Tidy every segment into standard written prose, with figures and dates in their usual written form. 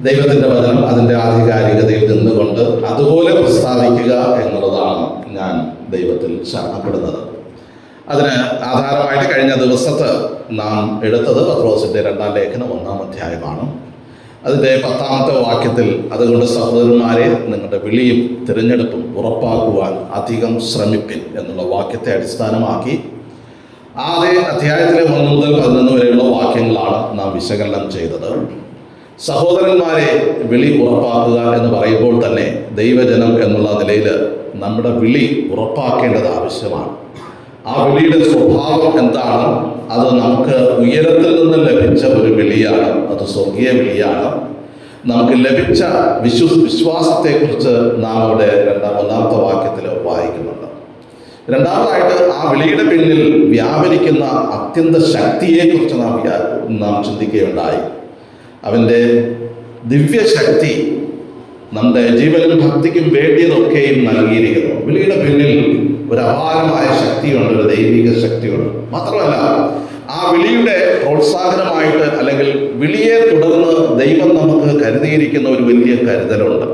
ദൈവത്തിൻ്റെ വചനം അതിൻ്റെ ആധികാരികതയിൽ നിന്നുകൊണ്ട് അതുപോലെ പ്രസ്താവിക്കുക എന്നുള്ളതാണ് ഞാൻ ദൈവത്തിൽ ശരണപ്പെടുന്നത്. അതിന് ആധാരമായിട്ട് കഴിഞ്ഞ ദിവസത്ത് നാം എടുത്തത് പത്രോസിൻ്റെ 2-ാം ലേഖനം 1-ാം അധ്യായമാണ്. അതിൻ്റെ 10-ാമത്തെ വാക്യത്തിൽ, അതുകൊണ്ട് സഹോദരന്മാരെ നിങ്ങളുടെ വിളിയും തിരഞ്ഞെടുപ്പും ഉറപ്പാക്കുവാൻ അധികം ശ്രമിപ്പിൻ എന്നുള്ള വാക്യത്തെ അടിസ്ഥാനമാക്കി ആദ്യ അധ്യായത്തിലെ 1 മുതൽ 11 വരെയുള്ള വാക്യങ്ങളാണ് നാം വിശകലനം ചെയ്തത്. സഹോദരന്മാരെ വിളി ഉറപ്പാക്കുക എന്ന് പറയുമ്പോൾ തന്നെ ദൈവജനം എന്നുള്ള നിലയിൽ നമ്മുടെ വിളി ഉറപ്പാക്കേണ്ടത് ആവശ്യമാണ്. ആ വിളിയുടെ സ്വഭാവം എന്താണ്? അത് നമുക്ക് ഉയരത്തിൽ നിന്ന് ലഭിച്ച ഒരു വിളിയാണ്. അത് സ്വർഗീയ വിളിയാണ്. നമുക്ക് ലഭിച്ച വിശ്വാസത്തെക്കുറിച്ച് നാം അവിടെ 1-ാമത്തെ വാക്യത്തിൽ വായിക്കുന്നുണ്ട്. രണ്ടാമതായിട്ട് ആ വിളിയുടെ പിന്നിൽ വ്യാപരിക്കുന്ന അത്യന്ത ശക്തിയെക്കുറിച്ച് നാം ചിന്തിക്കുകയുണ്ടായി. അവൻ്റെ ദിവ്യശക്തി നമ്മുടെ ജീവനും ഭക്തിക്കും വേണ്ടിയതൊക്കെയും നൽകിയിരിക്കുന്നു. വിളിയുടെ പിന്നിൽ ഒരു അപാരമായ ശക്തിയുണ്ട്, ഒരു ദൈവിക ശക്തിയുണ്ട്. മാത്രമല്ല, ആ വിളിയുടെ പ്രോത്സാഹനമായിട്ട് അല്ലെങ്കിൽ വിളിയെ തുടർന്ന് ദൈവം നമുക്ക് കരുതിയിരിക്കുന്ന ഒരു വലിയ കരുതലുണ്ട്.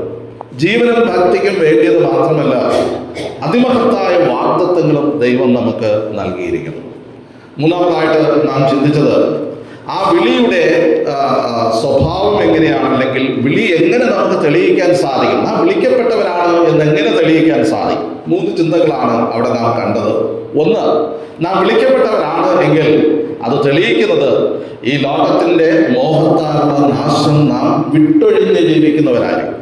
ജീവനും ഭക്തിക്കും വേണ്ടിയത് മാത്രമല്ല, അതിമഹത്തായ വാഗ്ദത്തങ്ങളും ദൈവം നമുക്ക് നൽകിയിരിക്കുന്നു. മൂന്നാമതായിട്ട് നാം ചിന്തിച്ചത് ആ വിളിയുടെ സ്വഭാവം എങ്ങനെയാണ്, അല്ലെങ്കിൽ വിളി എങ്ങനെ നമുക്ക് തെളിയിക്കാൻ സാധിക്കും, നാം വിളിക്കപ്പെട്ടവരാണ് എന്നെങ്ങനെ തെളിയിക്കാൻ സാധിക്കും. 3 ചിന്തകളാണ് അവിടെ നാം കണ്ടത്. ഒന്ന്, നാം വിളിക്കപ്പെട്ടവരാണ് എങ്കിൽ അത് തെളിയിക്കുന്നത് ഈ ലോകത്തിൻ്റെ മോഹത്താലുള്ള നാശം നാം വിട്ടൊഴിഞ്ഞ് ജീവിക്കുന്നവരായിരിക്കും.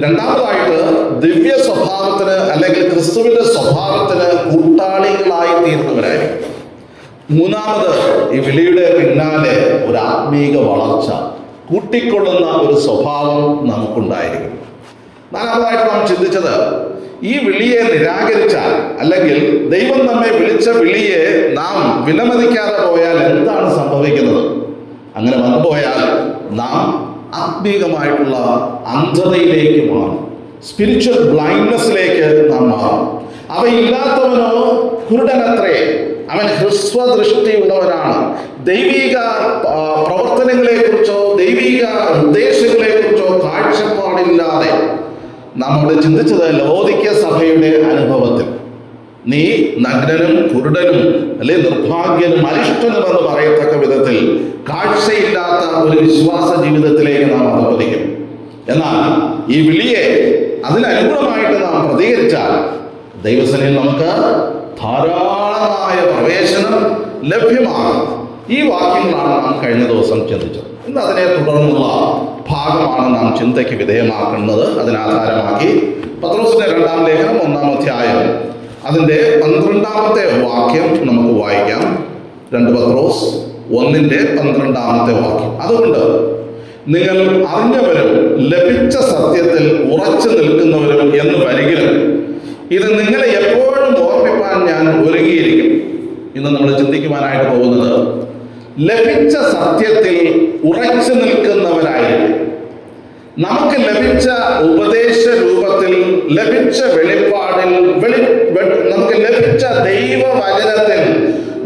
രണ്ടാമതായിട്ട്, ദിവ്യ സ്വഭാവത്തിന് അല്ലെങ്കിൽ ക്രിസ്തുവിൻ്റെ സ്വഭാവത്തിന് കൂട്ടാളികളായി തീർന്നവരായിരിക്കും. മൂന്നാമത്, ഈ വിളിയുടെ പിന്നാലെ ഒരു ആത്മീക വളർച്ച, കൂട്ടിക്കൊള്ളുന്ന ഒരു സ്വഭാവം നമുക്കുണ്ടായിരിക്കും. നാലാമതായിട്ട് നാം ചിന്തിച്ചത്, ഈ വിളിയെ നിരാകരിച്ചാൽ അല്ലെങ്കിൽ ദൈവം നമ്മെ വിളിച്ച വിളിയെ നാം വിലമതിക്കാതെ പോയാൽ എന്താണ് സംഭവിക്കുന്നത്? അങ്ങനെ വന്നുപോയാൽ നാം ആത്മീകമായിട്ടുള്ള അന്ധതയിലേക്ക് മാറും, സ്പിരിച്വൽ ബ്ലൈൻഡ്നെസ്സിലേക്ക് നാം മാറും. അവയില്ലാത്തവനോ കുരുടനത്രേ, അവൻ ഹ്രസ്വദൃഷ്ടിയുള്ളവനാണ്. ദൈവിക പ്രവർത്തനങ്ങളെക്കുറിച്ചോ ദൈവിക ഉദ്ദേശങ്ങളെക്കുറിച്ചോ കാഴ്ചപ്പാടില്ലാതെ നാം അവിടെ ചിന്തിച്ചത് ലവോദിക്യ സഭയുടെ അനുഭവത്തിൽ നീ നഗ്നനും കുരുടനും അല്ലെ നിർഭാഗ്യനും അരിഷ്ടനുമെന്ന് പറയത്തക്ക വിധത്തിൽ കാഴ്ചയില്ലാത്ത ഒരു വിശ്വാസ ജീവിതത്തിലേക്ക് നാം അധപ്പതിക്കും. എന്നാൽ ഈ വിളിയെ അതിനനുകൂലമായിട്ട് നാം പ്രതികരിച്ചാൽ ദൈവസേനയിൽ നമുക്ക് ധാരാളമായ പ്രവേശനം ലഭ്യമാണ്. ഈ വാക്യങ്ങളാണ് നാം കഴിഞ്ഞ ദിവസം ചിന്തിച്ചത്. ഇന്ന് അതിനെ തുടർന്നുള്ള ഭാഗമാണ് നാം ചിന്തയ്ക്ക് വിധേയമാക്കുന്നത്. അതിനാധാരമാക്കി പത്രോസിന്റെ 2-ാം ലേഖനം 1-ാം അധ്യായം അതിൻ്റെ 12-ാമത്തെ വാക്യം നമുക്ക് വായിക്കാം. 2 പത്രോസ് 1-ന്റെ 12-ാമത്തെ വാക്യം. അതുകൊണ്ട് നിങ്ങൾ അറിഞ്ഞവരും ലഭിച്ച സത്യത്തിൽ ഉറച്ചു നിൽക്കുന്നവരും എന്ന് വരികിലും ഇത് നിങ്ങളെ എപ്പോഴും ഓർമ്മിപ്പാൻ ഞാൻ ഒരുങ്ങിയിരിക്കും. ഇന്ന് നമ്മൾ ചിന്തിക്കുവാനായിട്ട് പോകുന്നത് ലഭിച്ച സത്യത്തിൽ ഉറച്ചു നിൽക്കുന്നവരായിരിക്കും. നമുക്ക് ലഭിച്ച ഉപദേശ രൂപത്തിൽ, ലഭിച്ച വെളിപ്പാടിൽ, നമുക്ക് ലഭിച്ച ദൈവവചനത്തിൽ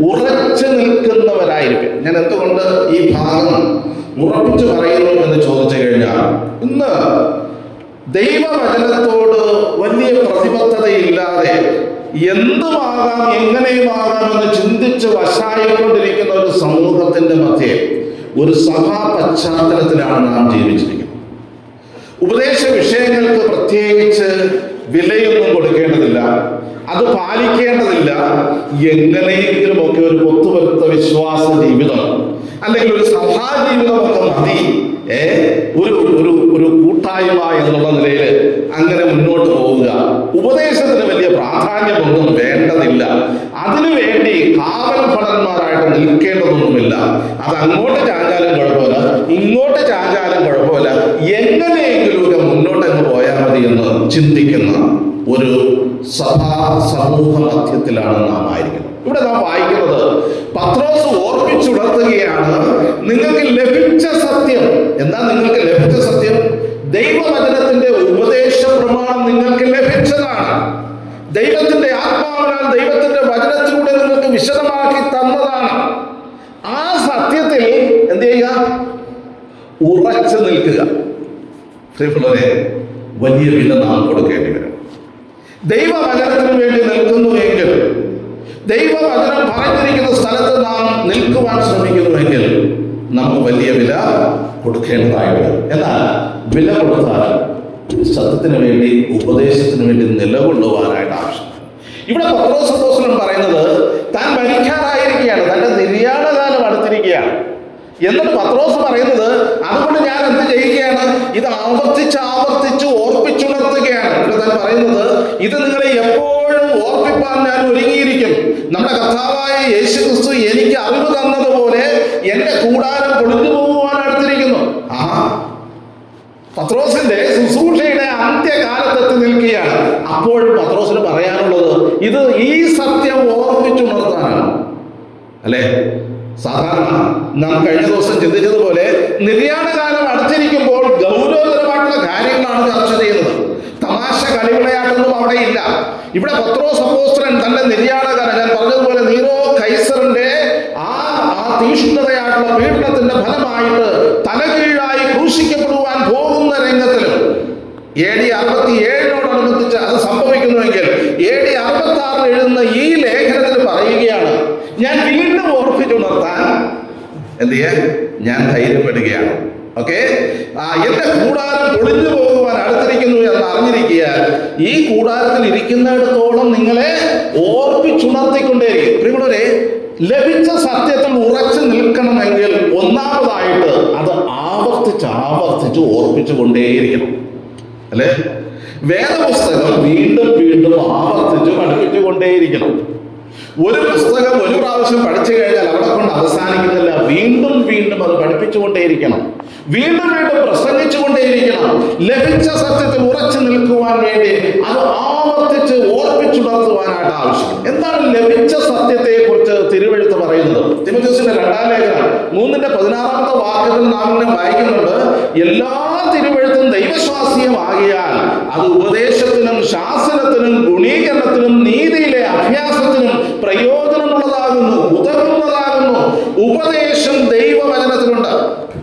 ഉറച്ചു നിൽക്കുന്നവരായിരിക്കും. ഞാൻ എന്തുകൊണ്ട് ഈ ഭാഗം ഉറപ്പിച്ചു പറയുന്നു എന്ന് ചോദിച്ചു കഴിഞ്ഞാൽ, ഇന്ന് ദൈവവചനത്തോട് വലിയ പ്രതിബദ്ധതയില്ലാതെ എന്തുമാകാം എങ്ങനെയുമാകാം എന്ന് ചിന്തിച്ച് വശായിക്കൊണ്ടിരിക്കുന്ന ഒരു സമൂഹത്തിന്റെ മധ്യേ ഒരു സഭാ പശ്ചാത്തലത്തിലാണ് നാം ജീവിച്ചിരിക്കുന്നത്. ഉപദേശ വിഷയങ്ങൾക്ക് പ്രത്യേകിച്ച് വിലയൊന്നും കൊടുക്കേണ്ടതില്ല, അത് പാലിക്കേണ്ടതില്ല. എങ്ങനെയെങ്കിലുമൊക്കെ ഒരു പൊത്തുവരുത്ത വിശ്വാസ ജീവിതം അല്ലെങ്കിൽ ഒരു സഭാ ജീവിതമൊക്കെ മതി, ഒരു കൂട്ടായ്മ എന്നുള്ള നിലയിൽ അങ്ങനെ മുന്നോട്ട് പോവുക. ഉപദേശത്തിന് വലിയ പ്രാധാന്യമൊന്നും വേണ്ടതില്ല. അതിനുവേണ്ടി കാവൽ ഭടന്മാരായിട്ട് നിൽക്കേണ്ടതൊന്നുമില്ല. അത് അങ്ങോട്ട് ചാഞ്ചാലും കുഴപ്പമില്ല, ഇങ്ങോട്ട് ചാഞ്ചാലും കുഴപ്പമില്ല, എങ്ങനെയെങ്കിലുമൊക്കെ മുന്നോട്ടങ്ങ് പോയാൽ മതി എന്ന് ചിന്തിക്കുന്ന ഒരു സമൂഹ മധ്യത്തിലാണ് നാം ആയിരിക്കുന്നത്. ഇവിടെ നാം വായിക്കുന്നത് പത്രോസ് ഓർമ്മിച്ചുണർത്തുകയാണ്, നിങ്ങൾക്ക് ലഭിച്ച സത്യം. എന്താ നിങ്ങൾക്ക് ലഭിച്ച സത്യം? ദൈവവചനത്തിന്റെ ഉപദേശ പ്രമാണം നിങ്ങൾക്ക് ലഭിച്ചതാണ്. ദൈവത്തിന്റെ ആത്മാവിനാൽ ദൈവത്തിന്റെ വചനത്തിലൂടെ നിങ്ങൾക്ക് വിശദമാക്കി തന്നതാണ്. ആ സത്യത്തിൽ എന്ത് ചെയ്യുക? ഉറച്ചു നിൽക്കുക. പ്രിയപ്പെട്ടവരെ, വലിയ വില നാം കൊടുക്കേണ്ടി വരും. ദൈവവചനത്തിന് വേണ്ടി നിൽക്കുന്നുവെങ്കിൽ, ദൈവവചനം പറഞ്ഞിരിക്കുന്ന സ്ഥലത്ത് നാം നിൽക്കുവാൻ ശ്രമിക്കുന്നുവെങ്കിൽ നമുക്ക് വലിയ വില കൊടുക്കേണ്ടതായി വരും. എന്നാൽ വില കൊടുത്താൽ സത്യത്തിന് വേണ്ടി, ഉപദേശത്തിന് വേണ്ടി നിലകൊള്ളുവാനായിട്ട് ആവശ്യം. ഇവിടെ പത്രോസ് അപ്പോസ്തലൻ പറയുന്നത് താൻ മരിക്കാറായിരിക്കുകയാണ്, തന്റെ നിര്യാണകാലം അടുത്തിരിക്കുകയാണ്. എന്നിട്ട് പത്രോസ് പറയുന്നത് അതുകൊണ്ട് ഞാൻ എന്ത് ചെയ്യുകയാണ്, ഇത് ആവർത്തിച്ച് ഓർപ്പിച്ചുണർത്തുകയാണ്. ഇവിടെ താൻ പറയുന്നത് ഇത് നിങ്ങളെ എപ്പോഴും ഓർപ്പിപ്പാൻ ഞാൻ ഒരുങ്ങിയിരിക്കും. നമ്മുടെ കർത്താവായ യേശുക്രിസ്തു എനിക്ക് അറിവ് തന്നതുപോലെ എന്റെ കൂടാരം പൊളിഞ്ഞു പോകുവാൻ അടുത്തിരിക്കുന്നു. പത്രോസിന്റെ ശുശ്രൂഷയുടെ അന്ത്യകാലത്തെത്തി നിൽക്കുകയാണ്. അപ്പോഴും പത്രോസിന് പറയാനുള്ളത് ഇത് ഈ സത്യം ഓർപ്പിച്ചുണർത്താനാണ്. അല്ലേ? സാധാരണ നാം കഴിഞ്ഞ ദിവസം ചിന്തിച്ചതുപോലെ നിര്യാണകാലം അടുത്തിരിക്കുമ്പോൾ ഗൗരവതരമായിട്ടുള്ള കാര്യങ്ങളാണ് ചർച്ച ചെയ്യുന്നത്. തമാശ കളിവിളയാട്ടൊന്നും അവിടെ ഇല്ല. ഇവിടെ പത്രോസ് അപ്പോസ്തലൻ തന്റെ നിര്യാണകാലം, ഞാൻ പറഞ്ഞതുപോലെ നീറോ കൈസറിന്റെ ആ തീഷ്ണതയായിട്ടുള്ള പീഡനത്തിന്റെ ഫലമായിട്ട് തലകീഴായി ക്രൂശിക്കപ്പെടുവാൻ പോകുന്ന രംഗത്തിലും AD 67 അത് സംഭവിക്കുന്നുവെങ്കിൽ AD 66 എഴുതുന്ന ഈ ലേഖനത്തിൽ പറയുകയാണ്, ഞാൻ വീണ്ടും ഓർപ്പിച്ചുണർത്താൻ എന്ത് ചെയ്യാൻ ഞാൻ ധൈര്യപ്പെടുകയാണ്. ഓക്കെ, എന്റെ കൂടാരം പൊളിഞ്ഞു പോകുവാൻ അടുത്തിരിക്കുന്നു എന്ന് അറിഞ്ഞിരിക്കുക. ഈ കൂടാരത്തിൽ ഇരിക്കുന്നിടത്തോളം നിങ്ങളെ ഓർപ്പിച്ചുണർത്തിക്കൊണ്ടേയിരിക്കും. പ്രിയപ്പെട്ടവരെ, ലഭിച്ച സത്യത്തിൽ ഉറച്ചു നിൽക്കണമെങ്കിൽ ഒന്നാമതായിട്ട് അത് ആവർത്തിച്ച് ഓർപ്പിച്ചുകൊണ്ടേയിരിക്കണം. അല്ലേ? വേദപുസ്തകം വീണ്ടും ആവർത്തിച്ച് പഠിപ്പിച്ചുകൊണ്ടേയിരിക്കണം. ഒരു പുസ്തകം ഒരു പ്രാവശ്യം പഠിച്ചു കഴിഞ്ഞാൽ അവിടെ കൊണ്ട് അവസാനിക്കുന്നില്ല. വീണ്ടും അത് പഠിപ്പിച്ചുകൊണ്ടേയിരിക്കണം. വീണ്ടും പ്രസംഗിച്ചുകൊണ്ടേയിരിക്കണം. ലഭിച്ച സത്യത്തിൽ ഉറച്ചു നിൽക്കുവാൻ വേണ്ടി അത് ആവർത്തിച്ച് ഓർപ്പിച്ചുണർത്തുവാനായിട്ട് ആവശ്യം. എന്താണ് ലഭിച്ച സത്യത്തെ കുറിച്ച് തിരുവെഴുത്ത് പറയുന്നത്? തിമോഥെയോസിന്റെ 2-ാം ലേഖനം 3:16 വാക്യത്തിൽ നാം ഇങ്ങനെ വായിക്കുന്നുണ്ട്, എല്ലാ തിരുവെഴുത്തും ദൈവശാസ്ത്രീയമാകിയാൽ അത് ഉപദേശത്തിനും ശാസനത്തിനും ഗുണീകരണത്തിനും നീതിയിലെ അഭ്യാസത്തിനും പ്രയോജനമുള്ളതാകുന്നു, ഉതകുന്നതാകുന്നു. ഉപദേശം ദൈവവചനത്തിലുണ്ട്.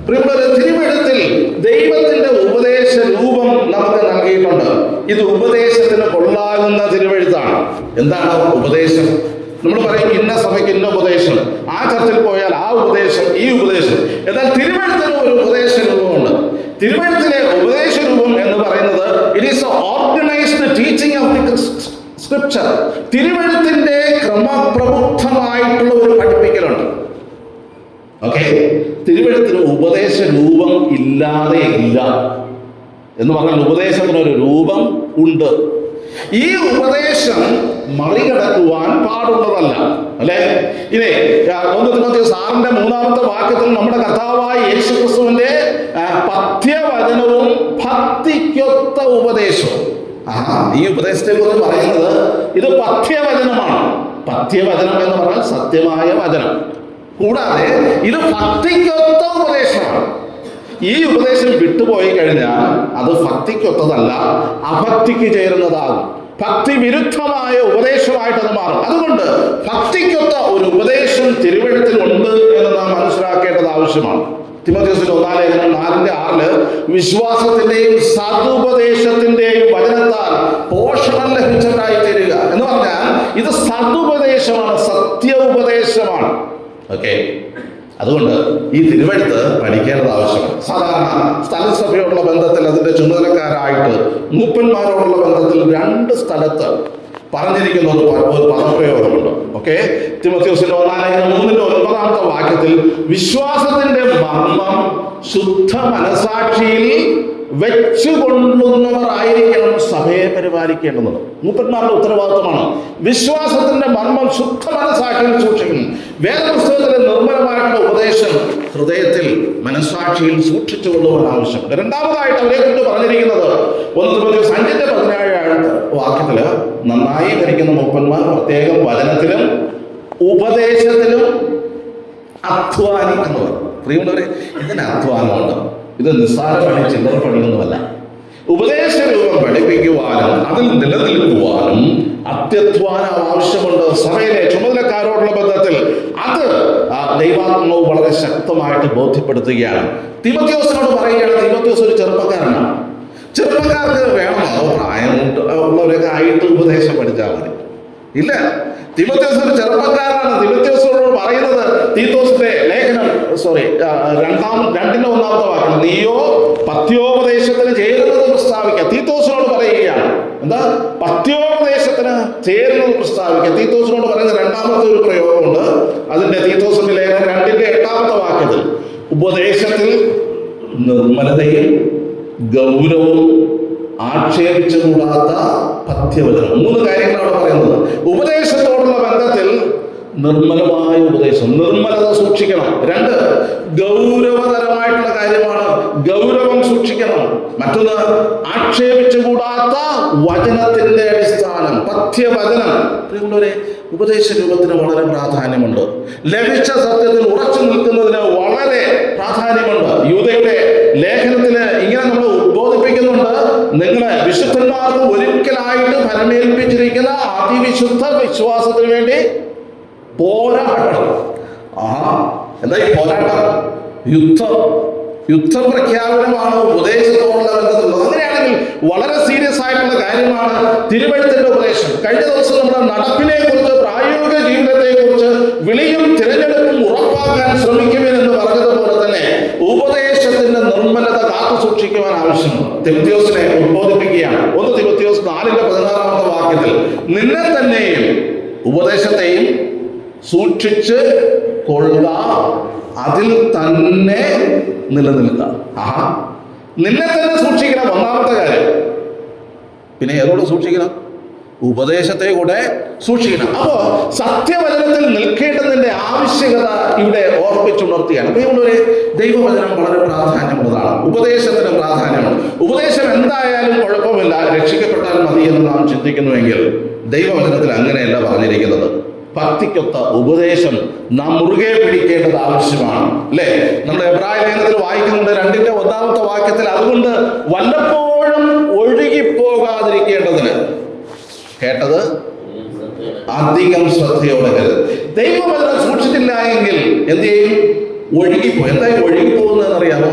പ്രിയപ്പെട്ടവരെ, തിരുവെഴുത്തിൽ ദൈവത്തിന്റെ ഉപദേശ രൂപം നമുക്ക് നൽകിയിട്ടുണ്ട്. ഇത് ഉപദേശത്തിന് കൊള്ളാകുന്ന തിരുവെഴുത്താണ്. എന്താണ് ഉപദേശം? നമ്മൾ പറയും ഇന്ന സഭയ്ക്ക് ഇന്ന ഉപദേശം, ആ ചർച്ചിൽ പോയാൽ ആ ഉപദേശം, ഈ ഉപദേശം. എന്നാൽ തിരുവെഴുത്തിന് ഒരു ഉപദേശ രൂപമുണ്ട്. തിരുവെഴുത്തിലെ ഉപദേശ രൂപം എന്ന് പറയുന്നത് it is organised teaching of the scripture. തിരുവെഴുത്തിന്റെ ക്രമപ്രബുദ്ധമായിട്ടുള്ള ഒരു പഠിപ്പിക്കലുണ്ട്. ഓക്കെ, തിരുവെഴുത്തിന് ഉപദേശ രൂപം ഇല്ലാതെ ഇല്ല എന്ന് പറഞ്ഞാൽ ഉപദേശത്തിനൊരു രൂപം ഉണ്ട്. ഈ ഉപദേശം മറികടക്കുവാൻ പാടുള്ളതല്ല. അല്ലെ? ഇനി 1 തിമോഥെയോസ് 6:3 വാക്യത്തിൽ നമ്മുടെ കർത്താവായ യേശുക്രിസ്തുവിന്റെ പഥ്യവചനവും ഭക്തിക്കൊത്ത ഉപദേശവും, ഈ ഉപദേശത്തെ കുറിച്ച് പറയുന്നത് ഇത് പഥ്യവചനമാണ്. പഥ്യവചനം എന്ന് പറഞ്ഞാൽ സത്യമായ വചനം. കൂടാതെ ഇത് ഭക്തിക്കൊത്ത ഉപദേശമാണ്. ഈ ഉപദേശം വിട്ടുപോയി കഴിഞ്ഞാൽ അത് ഭക്തിക്കൊത്തതല്ല, അഭക്തിക്ക് ചേരുന്നതാകും. ഭക്തി വിരുദ്ധമായ ഉപദേശമായിട്ട് അത് മാറും. അതുകൊണ്ട് ഭക്തിക്കൊത്ത ഒരു ഉപദേശം തിരുവെഴുത്തിൽ ഉണ്ട് എന്ന് നാം മനസ്സിലാക്കേണ്ടത് ആവശ്യമാണ്. തിമോഥെയോസിന്റെ 1-ാം ലേഖനം 4:6 വിശ്വാസത്തിന്റെയും സതുപദേശത്തിന്റെയും വചനത്താൽ പോഷണം ലഭിച്ചതായി തീരുക എന്ന് പറഞ്ഞാൽ ഇത് സതുപദേശമാണ്, സത്യ ഉപദേശമാണ്. ഓക്കെ, അതുകൊണ്ട് ഈ തിരുവെഴുത്ത് പഠിക്കേണ്ടത് ആവശ്യമാണ്. സാധാരണ സ്ഥലസഭയോടുള്ള ബന്ധത്തിൽ അതിന്റെ ചുമതലക്കാരായിട്ട് മൂപ്പന്മാരോടുള്ള ബന്ധത്തിൽ 2 സ്ഥലത്ത് പറഞ്ഞിരിക്കുന്ന ഒരു പദപ്രയോഗമുണ്ട്. ഓക്കെ, തിമോഥെയോസിന്റെ 1-ാം ലേഖനം 3:9 വാക്യത്തിൽ വിശ്വാസത്തിന്റെ മർമ്മം ശുദ്ധ മനസാക്ഷിയിൽ വെച്ചുകൊള്ളുന്നവരായിരിക്കണം സഭയെ പരിപാലിക്കേണ്ടുന്നത്. മൂപ്പന്മാരുടെ ഉത്തരവാദിത്വമാണ്. വിശ്വാസത്തിന്റെ മർമ്മം ശുദ്ധ മനസാക്ഷിയിൽ സൂക്ഷിക്കണം. വേദപുസ്തകത്തിലെ നിർമ്മലമായിട്ടുള്ള ഉപദേശം ഹൃദയത്തിൽ മനസാക്ഷിയിൽ സൂക്ഷിച്ചു കൊള്ളുവാൻ ആവശ്യമുണ്ട്. രണ്ടാമതായിട്ട് അവരെ കൊണ്ട് പറഞ്ഞിരിക്കുന്നത് 1 തിമോഥെയോസ് 5:17 വാക്യത്തില് നന്നായി ധരിക്കുന്ന മൂപ്പന്മാർ പ്രത്യേകം വചനത്തിലും ഉപദേശത്തിലും അധ്വാനിക്കുന്നവർ. പ്രിയമുള്ളവരെ, ഇതിന് അധ്വാനമുണ്ട്. ഇത് നിസ്സാര പണി, ചില്ലറ പണിയൊന്നുമല്ല. ഉപദേശരൂപം പഠിപ്പിക്കുവാനും അതിൽ നിലനിൽക്കുവാനും അത്യധ്വാനം ആവശ്യമുണ്ട്. സഭയിലെ ചുമതലക്കാരോടുള്ള ബന്ധത്തിൽ അത് ദൈവാത്മാവ് വളരെ ശക്തമായിട്ട് ബോധ്യപ്പെടുത്തുകയാണ്. തീമോഥെയോസിനോട് പറയുകയാണ്, തീമോഥെയോസ് ഒരു ചെറുപ്പക്കാരനാണ്. ചെറുപ്പക്കാർക്ക് വേണമോ? അതോ പ്രായം ഉള്ളവരൊക്കെ ആയിട്ട് ഉപദേശം പഠിച്ചാൽ മതി? ഇല്ല, തീമോഥെയോസ് ഒരു ചെറുപ്പക്കാരനാണ്. തീമോഥെയോസിനോട് പറയുന്നത് തീത്തോസിന്റെ ലേഖനം 2:1 വാക്യം, നീയോ പത്യോപദേശത്തിന് ചേരുന്നത് പ്രസ്താവിക്കുക. തീത്തോസിനോട് പറയുകയാണ്, എന്താ? പത്യോപദേശത്തിന് ചേരുന്നത് പ്രസ്താവിക്കുക. തീത്തോസിനോട് പറയുന്ന രണ്ടാമത്തെ ഒരു പ്രയോഗമുണ്ട്. അതിന്റെ തീത്തോസിന്റെ ലേഖനം 2:8 വാക്യത്തിൽ ഉപദേശത്തിൽ നിർമ്മലതയും ഗൗരവവും ആക്ഷേപിച്ചുകൂടാത്ത പഥ്യവചനം. 3 കാര്യങ്ങളാണ് പറയുന്നത്. ഉപദേശത്തോടുള്ള ബന്ധത്തിൽ നിർമ്മലമായ ഉപദേശം, നിർമ്മലത സൂക്ഷിക്കണം. 2, ഗൗരവതരമായിട്ടുള്ള കാര്യമാണ്, ഗൗരവം സൂക്ഷിക്കണം. മറ്റൊന്ന്, ആക്ഷേപിച്ചുകൂടാത്ത വചനത്തിന്റെ അടിസ്ഥാനം, പഥ്യവചനം. പ്രിയമുള്ളവരെ, ഉപദേശ രൂപത്തിന് വളരെ പ്രാധാന്യമുണ്ട്. ലഭിച്ച സത്യത്തിൽ ഉറച്ചു നിൽക്കുന്നതിന് വളരെ പ്രാധാന്യമുണ്ട്. യൂദയുടെ ലേഖനത്തിൽ ഇങ്ങനെ നമ്മൾ ഉദ്ബോധിപ്പിക്കുന്നുണ്ട്, നിങ്ങളെ വിശുദ്ധന്മാർക്ക് ഒരിക്കലായിട്ട് ഫലമേൽപ്പിച്ചിരിക്കുന്ന അതിവിശുദ്ധ വിശ്വാസത്തിന് വേണ്ടി പോരാടണം. എന്താ ഈ പോരാട്ടം? യുദ്ധപ്രഖ്യാപനമാണ് ഉപദേശത്തോടുള്ള ബന്ധത്തിലുള്ളത്. അങ്ങനെയാണെങ്കിൽ വളരെ സീരിയസ് ആയിട്ടുള്ള കാര്യമാണ് തിരുവെഴുത്തിന്റെ ഉപദേശം. കഴിഞ്ഞ ദിവസം നമ്മുടെ നടപ്പിനെ കുറിച്ച്, പ്രായോഗിക ജീവിതത്തെ കുറിച്ച്, വിളിയും തിരഞ്ഞെടുപ്പും ഉറപ്പാക്കാൻ ശ്രമിക്കുമെന്ന് പറഞ്ഞതുപോലെ തന്നെ ഉപദേശത്തിന്റെ നിർമ്മലത കാത്തു സൂക്ഷിക്കുവാൻ ആവശ്യമാണ്. തിമോഥെയോസിനെ ഉദ്ബോധിപ്പിക്കുകയാണ്. 1 തിമോഥെയോസ് 4:16 വാക്യത്തിൽ, നിന്നെ തന്നെയും ഉപദേശത്തെയും സൂക്ഷിച്ച് കൊള്ളുക, അതിൽ തന്നെ നിലനിൽക്കുക. നിന്നെ തന്നെ സൂക്ഷിക്കണം, ഒന്നാമത്തെ കാര്യം. പിന്നെ ഏതോടെ സൂക്ഷിക്കണം? ഉപദേശത്തെ കൂടെ സൂക്ഷിക്കണം. അപ്പോ സത്യവചനത്തിൽ നിൽക്കേണ്ടതിന്റെ ആവശ്യകത ഇവിടെ ഓർപ്പിച്ചുണർത്തിയാണ്. പ്രിയമുള്ളവരെ, ദൈവവചനം വളരെ പ്രാധാന്യമുള്ളതാണ്. ഉപദേശത്തിന് പ്രാധാന്യമാണ്. ഉപദേശം എന്തായാലും കുഴപ്പമില്ല, രക്ഷിക്കപ്പെട്ടാൽ മതി എന്ന് നാം ചിന്തിക്കുന്നുവെങ്കിൽ ദൈവവചനത്തിൽ അങ്ങനെയല്ല പറഞ്ഞിരിക്കുന്നത്. ഭക്തിക്കൊത്ത ഉപദേശം നാം മുറുകെ പിടിക്കേണ്ടത് ആവശ്യമാണ്, അല്ലേ? നമ്മുടെ എബ്രായ ലേഖനത്തിൽ വായിക്കുന്നുണ്ട് 2:1 വാക്യത്തിൽ, അതുകൊണ്ട് വല്ലപ്പോഴും ഒഴുകിപ്പോകാതിരിക്കേണ്ടതിന് കേട്ടത് അധികം ശ്രദ്ധയോടെ കരുത്. ദൈവവചനം സൂക്ഷിച്ചില്ല എങ്കിൽ എന്ത് ചെയ്യും? ഒഴുകിപ്പോകും. എന്തായാലും ഒഴുകിപ്പോകുന്നതെന്ന് അറിയാമോ?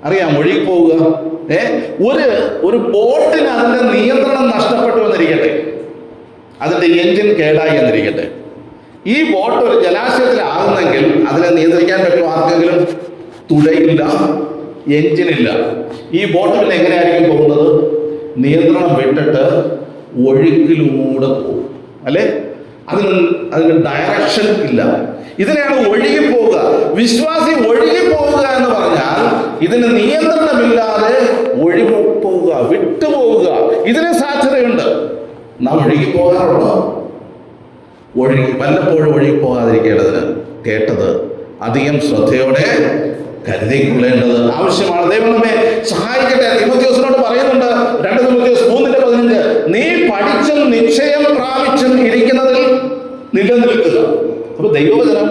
അറിയാം, ഒഴുകിപ്പോവുക. ഒരു ബോട്ടിന് അതിന്റെ നിയന്ത്രണം നഷ്ടപ്പെട്ടു എന്നിരിക്കട്ടെ, അതിന്റെ എഞ്ചിൻ കേടായി എന്നിരിക്കട്ടെ. ഈ ബോട്ട് ഒരു ജലാശയത്തിലാകുന്നെങ്കിൽ അതിനെ നിയന്ത്രിക്കാൻ പറ്റുമോ ആർക്കെങ്കിലും? തുഴയില്ല, എഞ്ചിനില്ല. ഈ ബോട്ട് പിന്നെ എങ്ങനെയായിരിക്കും പോകുന്നത്? നിയന്ത്രണം വിട്ടിട്ട് ഒഴുക്കിലൂടെ പോകും, അല്ലെ? അതിന് ഡയറക്ഷൻ ഇല്ല. ഇതിനെയാണ് ഒഴുകിപ്പോവുക. വിശ്വാസി ഒഴുകിപ്പോവുക എന്ന് പറഞ്ഞാൽ ഇതിന് നിയന്ത്രണമില്ലാതെ ഒഴുകിപ്പോവുക, വിട്ടുപോവുക. ഇതിന് സാധ്യതയുണ്ട്. നാം ഒഴുകിപ്പോകാറുണ്ടോ? വല്ലപ്പോഴും ഒഴുകിപ്പോകാതിരിക്കേണ്ടതിന് കേട്ടത് അധികം ശ്രദ്ധയോടെ കരുതിക്കൊള്ളേണ്ടത് ആവശ്യമാണ്. ദൈവം നമ്മെ സഹായിക്കട്ടെ. തീമോഥെയോസിനോട് പറയുന്നുണ്ട് 2 തിമോഥെയോസ് 3:15, നീ പഠിച്ചും നിശ്ചയം പ്രാപിച്ചും ഇരിക്കുന്നതിൽ നിലനിൽക്കുക. അപ്പൊ ദൈവവചനം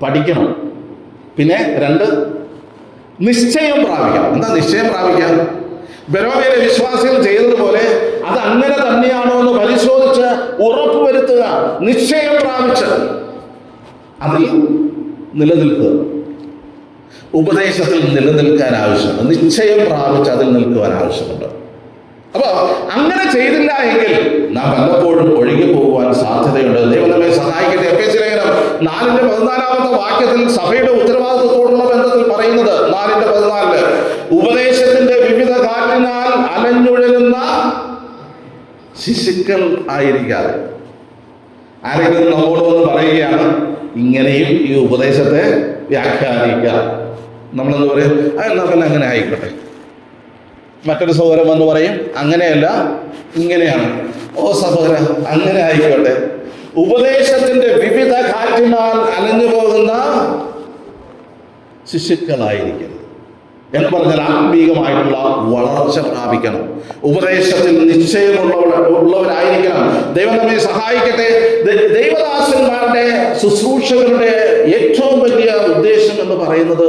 പഠിക്കണം. പിന്നെ 2, നിശ്ചയം പ്രാപിക്കാം. എന്താ നിശ്ചയം പ്രാപിക്കാം? ബെരോവയിലെ വിശ്വാസികൾ ചെയ്തതുപോലെ അത് അങ്ങനെ തന്നെയാണോ എന്ന് പരിശോധിച്ച് ഉറപ്പുവരുത്തുക. നിശ്ചയം പ്രാപിച്ച് അതിൽ നിലനിൽക്കുക. ഉപദേശത്തിൽ നിലനിൽക്കാൻ ആവശ്യമുണ്ട്. നിശ്ചയം പ്രാപിച്ച് അതിൽ നിൽക്കുവാൻ ആവശ്യമുണ്ട്. അപ്പൊ അങ്ങനെ ചെയ്തില്ല എങ്കിൽ നാം വല്ലപ്പോഴും ഒഴുകി പോകുവാൻ സാധ്യതയുണ്ട്. ദൈവം നമ്മെ സഹായിക്കട്ടെ. എഫേസ്യ ലേഖനം 4:14 വാക്യത്തിൽ സഭയുടെ ഉത്തരവാദിത്വത്തോടുള്ള ബന്ധത്തിൽ പറയുന്നത് 4:14, ഉപദേശത്തിന്റെ വിവിധ കാറ്റിനാൽ അലഞ്ഞുഴലുന്ന ശിശുക്കൾ ആയിരിക്കാതെ. ആരെങ്കിലും നമ്മോട് വന്ന് പറയുകയാണ്, ഇങ്ങനെയും ഈ ഉപദേശത്തെ വ്യാഖ്യാനിക്കുക. നമ്മളെന്ന് പറയും, എന്നാ പിന്നെ അങ്ങനെ ആയിക്കോട്ടെ. മറ്റൊരു സഹോദരൻ വന്ന് പറയും, അങ്ങനെയല്ല ഇങ്ങനെയാണ്. ഓ സഹോദര, അങ്ങനെ ആയിക്കോട്ടെ. ഉപദേശത്തിന്റെ വിവിധ കാറ്റിനാൽ അലഞ്ഞു പോകുന്ന ശിശുക്കളായിരിക്കരുത്. എന്ന് പറഞ്ഞാൽ ആത്മീകമായിട്ടുള്ള വളർച്ച പ്രാപിക്കണം. ഉപദേശത്തിൽ നിശ്ചയമുള്ളവരായിരിക്കണം. ദൈവം നമ്മെ സഹായിക്കട്ടെ. ദൈവദാസന്മാരുടെ ശുശ്രൂഷകരുടെ ഏറ്റവും വലിയ ഉദ്ദേശം എന്ന് പറയുന്നത്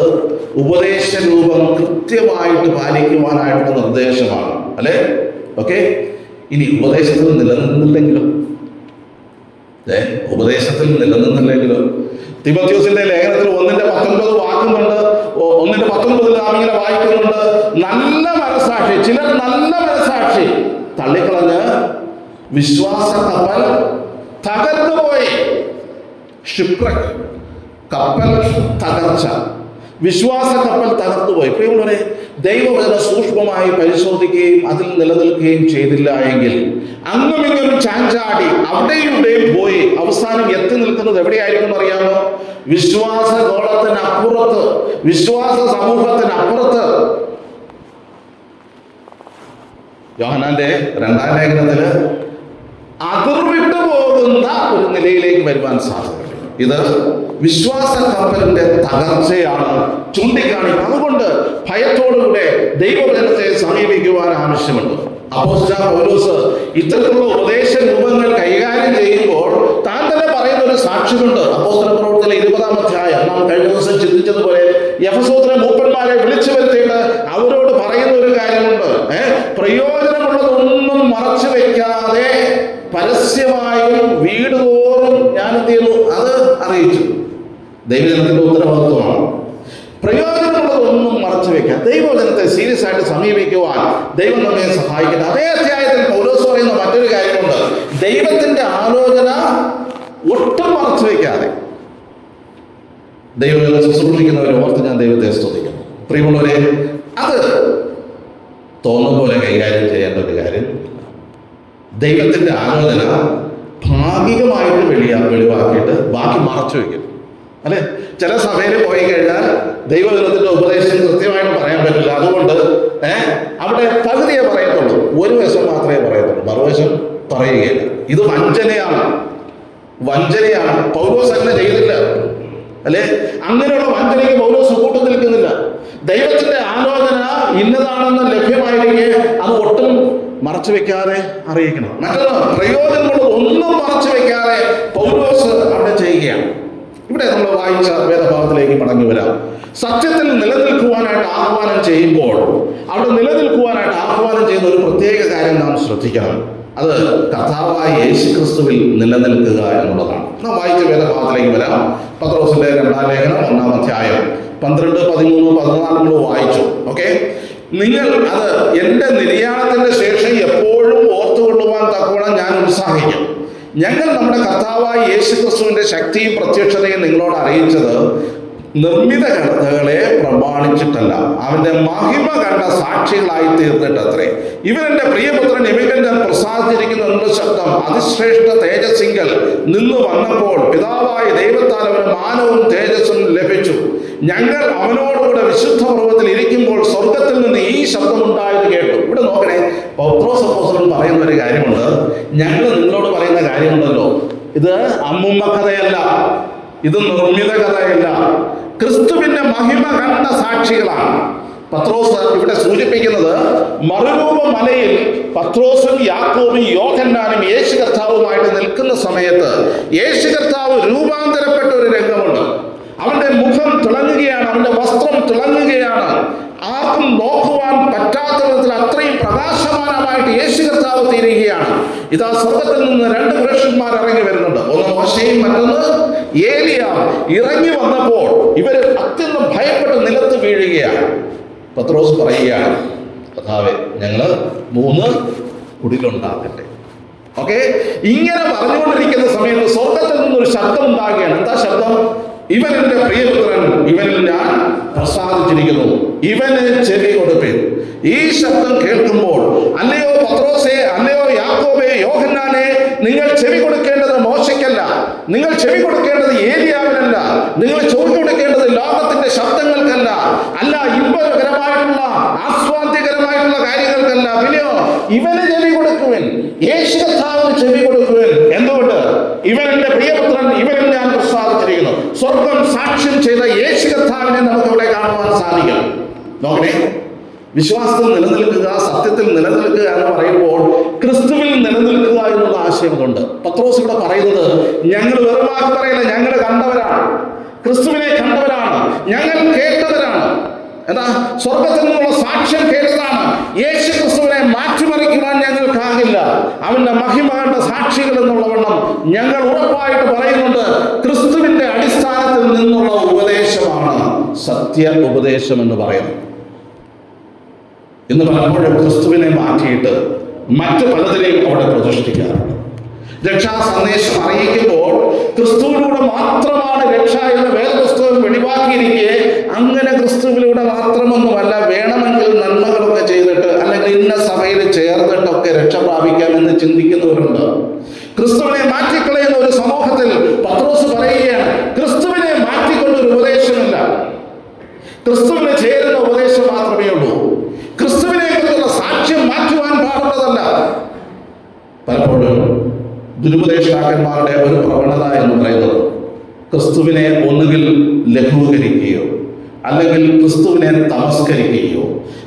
ഉപദേശ രൂപം കൃത്യമായിട്ട് പാലിക്കുവാനായിട്ടുള്ള നിർദ്ദേശമാണ്, അല്ലേ? ഓക്കെ. ഇനി ഉപദേശത്തിൽ നിലനിന്നില്ലെങ്കിലും തിമോഥെയോസിന്റെ ലേഖനത്തിൽ 1:19 വാക്കുന്നുണ്ട്. 1:19 നാം ഇങ്ങനെ വായിക്കുന്നുണ്ട്, നല്ല മനസാക്ഷി, ചിലർ നല്ല മനസാക്ഷി തള്ളിക്കളഞ്ഞ് വിശ്വാസ കപ്പൽ തകർന്നുപോയി. ഷിപ്രക്, കപ്പൽ തകർച്ച, വിശ്വാസ കപ്പൽ തകർന്നുപോയി. പ്രിയമുള്ളവരെ, ദൈവവചനം സൂക്ഷ്മമായി പരിശോധിക്കുകയും അതിൽ നിലനിൽക്കുകയും ചെയ്തില്ല എങ്കിൽ അങ്ങുമിങ്ങും ചാഞ്ചാടി അവിടെയും ഇവിടെയും പോയി അവസാനം എത്തി നിൽക്കുന്നത് എവിടെയായിരിക്കും അറിയാമോ? വിശ്വാസ ഗോളത്തിനപ്പുറത്ത്, വിശ്വാസ സമൂഹത്തിനപ്പുറത്ത്. യോഹന്നാന്റെ 2-ാം ലേഖനത്തില് അതിർവിട്ടു പോകുന്ന ഒരു നിലയിലേക്ക് വരുവാൻ സാധ്യതയുണ്ട്. ഇത് വിശ്വാസ കപ്പലിന്റെ തകർച്ചയാണ് ചൂണ്ടിക്കാണിക്കുന്നത്. അതുകൊണ്ട് ഭയത്തോടുകൂടെ ദൈവവചനത്തെ സമീപിക്കുവാൻ ആവശ്യമുണ്ട്. അപ്പോസ്തലനായ പൗലോസ് ഇത്തരത്തിലുള്ള ഉപദേശ രൂപങ്ങൾ കൈകാര്യം ചെയ്യുമ്പോൾ താൻ തന്നെ പറയുന്ന ഒരു സാക്ഷ്യമുണ്ട്. അപ്പോസ്തല പ്രവൃത്തിയിലെ 20-ാം അധ്യായം നാം കഴിഞ്ഞ ദിവസം ചിന്തിച്ചതുപോലെ എഫെസോസിലെ മൂപ്പന്മാരെ വിളിച്ചു വരുത്തിയിട്ട് അവരോട് പറയുന്ന ഒരു കാര്യമുണ്ട്. പ്രയോജനമുള്ളതൊന്നും മറച്ചു വെക്കാതെ പരസ്യമായും വീട് തോറും ഞാൻ എന്ത് ചെയ്യുന്നു, അത് അറിയിച്ചു. ദൈവജനത്തിന്റെ ഉത്തരവാദിത്വമാണ്. പ്രയോജനമുള്ളതൊന്നും മറച്ചു വെക്കാൻ, ദൈവവചനത്തെ സീരിയസ് ആയിട്ട് സമീപിക്കുവാൻ ദൈവം നമ്മെ സഹായിക്കുന്നത്. അതേ അധ്യായത്തിൽ പൗലോസ് പറയുന്ന മറ്റൊരു കാര്യമുണ്ട്. ദൈവത്തിന്റെ ആലോചന ഒട്ടും മറച്ചു വെക്കാതെ ദൈവവചനം ശുശ്രൂഷിക്കുന്നവരെ ഓർത്ത് ഞാൻ ദൈവത്തെ സ്തുതിക്കുന്നു. പ്രിയമുള്ളവരെ, അത് തോന്നുന്ന പോലെ കൈകാര്യം ചെയ്യേണ്ട ഒരു കാര്യം. ദൈവത്തിന്റെ ആലോചന ഭാഗികമായിട്ട് വെളിവാക്കിയിട്ട് ബാക്കി മറച്ചു വയ്ക്കും, അല്ലെ? ചില സഭയിൽ പോയി കഴിഞ്ഞാൽ ദൈവജനത്തിന്റെ ഉപദേശം കൃത്യമായിട്ട് പറയാൻ പറ്റില്ല. അതുകൊണ്ട് അവിടെ പകുതിയെ പറയത്തുള്ളൂ, ഒരു വശം മാത്രമേ പറയത്തുള്ളൂ, മറുവശം പറയുകയില്ല. ഇത് വഞ്ചനയാണ്. പൗലോസ് അങ്ങനെ ചെയ്തില്ല, അല്ലെ? അങ്ങനെയുള്ള വഞ്ചനയ്ക്ക് പൗലോസ് കൂട്ടു നിൽക്കുന്നില്ല. ദൈവത്തിന്റെ ആലോചന ഇന്നതാണെന്ന് ലഭ്യമായിരിക്കെ അത് ഒട്ടും മറച്ചു വെക്കാതെ അറിയിക്കണം. മറ്റൊന്ന്, പ്രയോജനമുള്ളത് ഒന്നും മറച്ചു വെക്കാതെ പൗലോസ് അവിടെ ചെയ്യുകയാണ്. ഇവിടെ നമ്മൾ വായിച്ച വേദഭാഗത്തിലേക്ക് മടങ്ങി വരാം. സത്യത്തിൽ നിലനിൽക്കുവാനായിട്ട് ആഹ്വാനം ചെയ്യുമ്പോൾ അവിടെ നിലനിൽക്കുവാനായിട്ട് ആഹ്വാനം ചെയ്യുന്ന ഒരു പ്രത്യേക കാര്യം നാം ശ്രദ്ധിക്കണം. അത് കർത്താവായ യേശുക്രിസ്തുവിൽ നിലനിൽക്കുക എന്നുള്ളതാണ്. നാം വായിച്ച വേദഭാഗത്തിലേക്ക് വരാം. പത്രോസിന്റെ 2-ാം ലേഖനം 1-ാം അധ്യായം 12, 13, 14 നമ്മൾ വായിച്ചു. ഓക്കെ. നിങ്ങൾ അത് എൻ്റെ നിര്യാണത്തിന്റെ ശേഷം എപ്പോഴും ഓർത്തുകൊള്ളുവാൻ തക്കവണ്ണം ഞാൻ ഉത്സാഹിക്കും. ഞങ്ങൾ നമ്മുടെ കർത്താവായ യേശുക്രിസ്തുവിന്റെ ശക്തിയും പ്രത്യക്ഷതയും നിങ്ങളോട് അറിയിച്ചത് നിർമ്മിത കഥകളെ പ്രമാണിച്ചിട്ടല്ല, അവന്റെ മഹിമ കണ്ട സാക്ഷികളായി തീർന്നിട്ടത്രേ. ഇവരെന്റെ പ്രിയപുത്രൻ ഇവൻ പ്രസാദിച്ചിരിക്കുന്ന എന്നുള്ള ശബ്ദം അതിശ്രേഷ്ഠ തേജസ്സിങ്കൽ നിന്ന് വന്നപ്പോൾ പിതാവായ ദൈവത്താൽ അവന് മാനവും തേജസ്സും ലഭിച്ചു. ഞങ്ങൾ അവനോടുകൂടെ വിശുദ്ധ പർവ്വതത്തിൽ ഇരിക്കുമ്പോൾ സ്വർഗത്തിൽ നിന്ന് ഈ ശബ്ദം ഉണ്ടായത് കേട്ടു. ഇവിടെ നോക്കണേ, പൗത്രോസ് അപ്പോസ്തലൻ പറയുന്ന ഒരു കാര്യമുണ്ട്. ഞങ്ങൾ നിങ്ങളോട് പറയുന്ന കാര്യമുണ്ടല്ലോ, ഇത് അമ്മുമ്മ കഥയല്ല, ഇത് നിർമ്മിത കഥയല്ല, ക്രിസ്തുവിന്റെ മഹിമ കണ്ട സാക്ഷികളാണ്. പത്രോസ് ഇവിടെ സൂചിപ്പിക്കുന്നത് മറുരൂപ മലയിൽ പത്രോസും യാക്കോബും യോഹന്നാനും യേശു കർത്താവുമായിട്ട് നിൽക്കുന്ന സമയത്ത് യേശു കർത്താവ് രൂപാന്തരപ്പെട്ട ഒരു രംഗമുണ്ട്. അവന്റെ മുഖം തിളങ്ങുകയാണ്, അവന്റെ വസ്ത്രം തിളങ്ങുകയാണ്. ആർക്കും നോക്കുവാൻ പറ്റാത്ത വിധത്തിൽ അത്രയും പ്രകാശമാനമായിട്ട് യേശു കർത്താവ് തീരുകയാണ്. ഇതാ സ്വർഗത്തിൽ നിന്ന് 2 പുരുഷന്മാർ ഇറങ്ങി വരുന്നുണ്ട്. ഒന്ന് മോശയും മറ്റൊന്ന് ഏലിയാവും. ഇറങ്ങി വന്നപ്പോൾ ഇവര് അത്യന്തം ഭയപ്പെട്ട് നിലത്ത് വീഴുകയാണ്. പത്രോസ് പറയുകയാണ്, കർത്താവേ, ഞങ്ങള് 3 കുടിലുണ്ടാക്കട്ടെ. ഓക്കെ. ഇങ്ങനെ പറഞ്ഞുകൊണ്ടിരിക്കുന്ന സമയത്ത് സ്വർഗത്തിൽ നിന്നൊരു ശബ്ദം ഉണ്ടാകുകയാണ്. എന്താ ശബ്ദം? ഇവൻ എൻ്റെ പ്രിയപുത്രൻ, ഇവനിൽ ഞാൻ പ്രസാദിച്ചിരിക്കുന്നു, ഇവന് ചെവി കൊടുപ്പീൻ. ഈ ശബ്ദം കേൾക്കുമ്പോൾ അല്ലയോ പത്രോസേ, അല്ലയോ യാക്കോബേ, യോഹന്നാനെ, നിങ്ങൾ ചെവി കൊടുക്കേണ്ടത് മോശയ്ക്കല്ല, നിങ്ങൾ ചെവി കൊടുക്കേണ്ടത് ഏലിയാവിനല്ല, നിങ്ങൾ ചെവി കൊടുക്കേണ്ടത് ലോകത്തിന്റെ ശബ്ദങ്ങൾക്കല്ല, അല്ല ഇമ്പകരമായിട്ടുള്ള ആസ്വാദ്യകരമായിട്ടുള്ള കാര്യങ്ങൾക്കല്ല, പിന്നെയോ ഇവന് ചെവി കൊടുക്കുവൻ, യേശു കർത്താവിന് ചെവി കൊടുക്കുവൻ. എന്തുകൊണ്ട്? ഇവൻ എൻ്റെ പ്രിയപുത്രൻ, ഇവനിൽ ഞാൻ പ്രസാദിച്ചിരിക്കുന്നു. സ്വർഗം സാക്ഷ്യം ചെയ്ത യേശു കർത്താവിനെ നമുക്ക് ഇവിടെ കാണുവാൻ സാധിക്കും. നോക്കണേ, വിശ്വാസത്തിൽ നിലനിൽക്കുക, സത്യത്തിൽ നിലനിൽക്കുക എന്ന് പറയുമ്പോൾ ക്രിസ്തുവിൽ നിലനിൽക്കുക എന്നുള്ള ആശയമുണ്ട്. പത്രോസ് ഇവിടെ പറയുന്നത്, ഞങ്ങൾ വെറും വാക്ക് പറയില്ല, ഞങ്ങൾ കണ്ടവരാണ്, ക്രിസ്തുവിനെ കണ്ടവരാണ്, ഞങ്ങൾ കേട്ടവരാണ്. എന്താ? സ്വർഗത്തിൽ നിന്നുള്ള സാക്ഷ്യം കേട്ടതാണ്. യേശു ക്രിസ്തുവിനെ മാറ്റിമറിക്കുവാൻ ഞങ്ങൾക്കാകില്ല. അവന്റെ മഹിമകളുടെ സാക്ഷികൾ എന്നുള്ള വണ്ണം ഞങ്ങൾ ഉറപ്പായിട്ട് പറയുന്നുണ്ട്, ക്രിസ്തുവിന്റെ അടിസ്ഥാനത്തിൽ നിന്നുള്ള ഉപദേശമാണ് സത്യ ഉപദേശം എന്ന് പറയുന്നത്. ഇന്ന് പലപ്പോഴും ക്രിസ്തുവിനെ മാറ്റിയിട്ട് മറ്റു പലതിനെയും അവിടെ പ്രതിഷ്ഠിക്കാറുണ്ട്. രക്ഷാ സന്ദേശം അറിയിക്കുമ്പോൾ ക്രിസ്തുവിലൂടെ മാത്രമാണ് രക്ഷ എന്ന വേദപുസ്തകം വെളിവാക്കിയിരിക്കെ, അങ്ങനെ ക്രിസ്തുവിലൂടെ മാത്രമൊന്നുമല്ല, വേണമെങ്കിൽ നന്മകളൊക്കെ ചെയ്തിട്ട് അല്ലെങ്കിൽ ഇന്ന സഭയിൽ ചേർന്നിട്ടൊക്കെ രക്ഷ പ്രാപിക്കാമെന്ന് ചിന്തിക്കുന്നവരുണ്ട്. ക്രിസ്തുവിനെ മാറ്റിക്കളയുന്ന ഒരു സമൂഹത്തിൽ പത്രോസ് പറയുകയാണ്, ക്രിസ്തുവിനെ മാറ്റിക്കൊണ്ടൊരു ഉപദേശമില്ല, ക്രിസ്തുവിനെ ചേരുന്ന ഉപദേശം മാത്രമേ ഉള്ളൂ. ക്രിസ്തുവിനെ കുറിച്ചുള്ള സാക്ഷ്യം മാറ്റുവാൻ പാടുള്ളതല്ല. പലപ്പോഴും ദുരുപദേഷ്ടാക്കന്മാരുടെ ഒരു പ്രവണത എന്ന് പറയുന്നത് ക്രിസ്തുവിനെ ഒന്നുകിൽ ലഘൂകരിക്കുകയോ അല്ലെങ്കിൽ ക്രിസ്തുവിനെ തമസ്കരിക്കുകയോ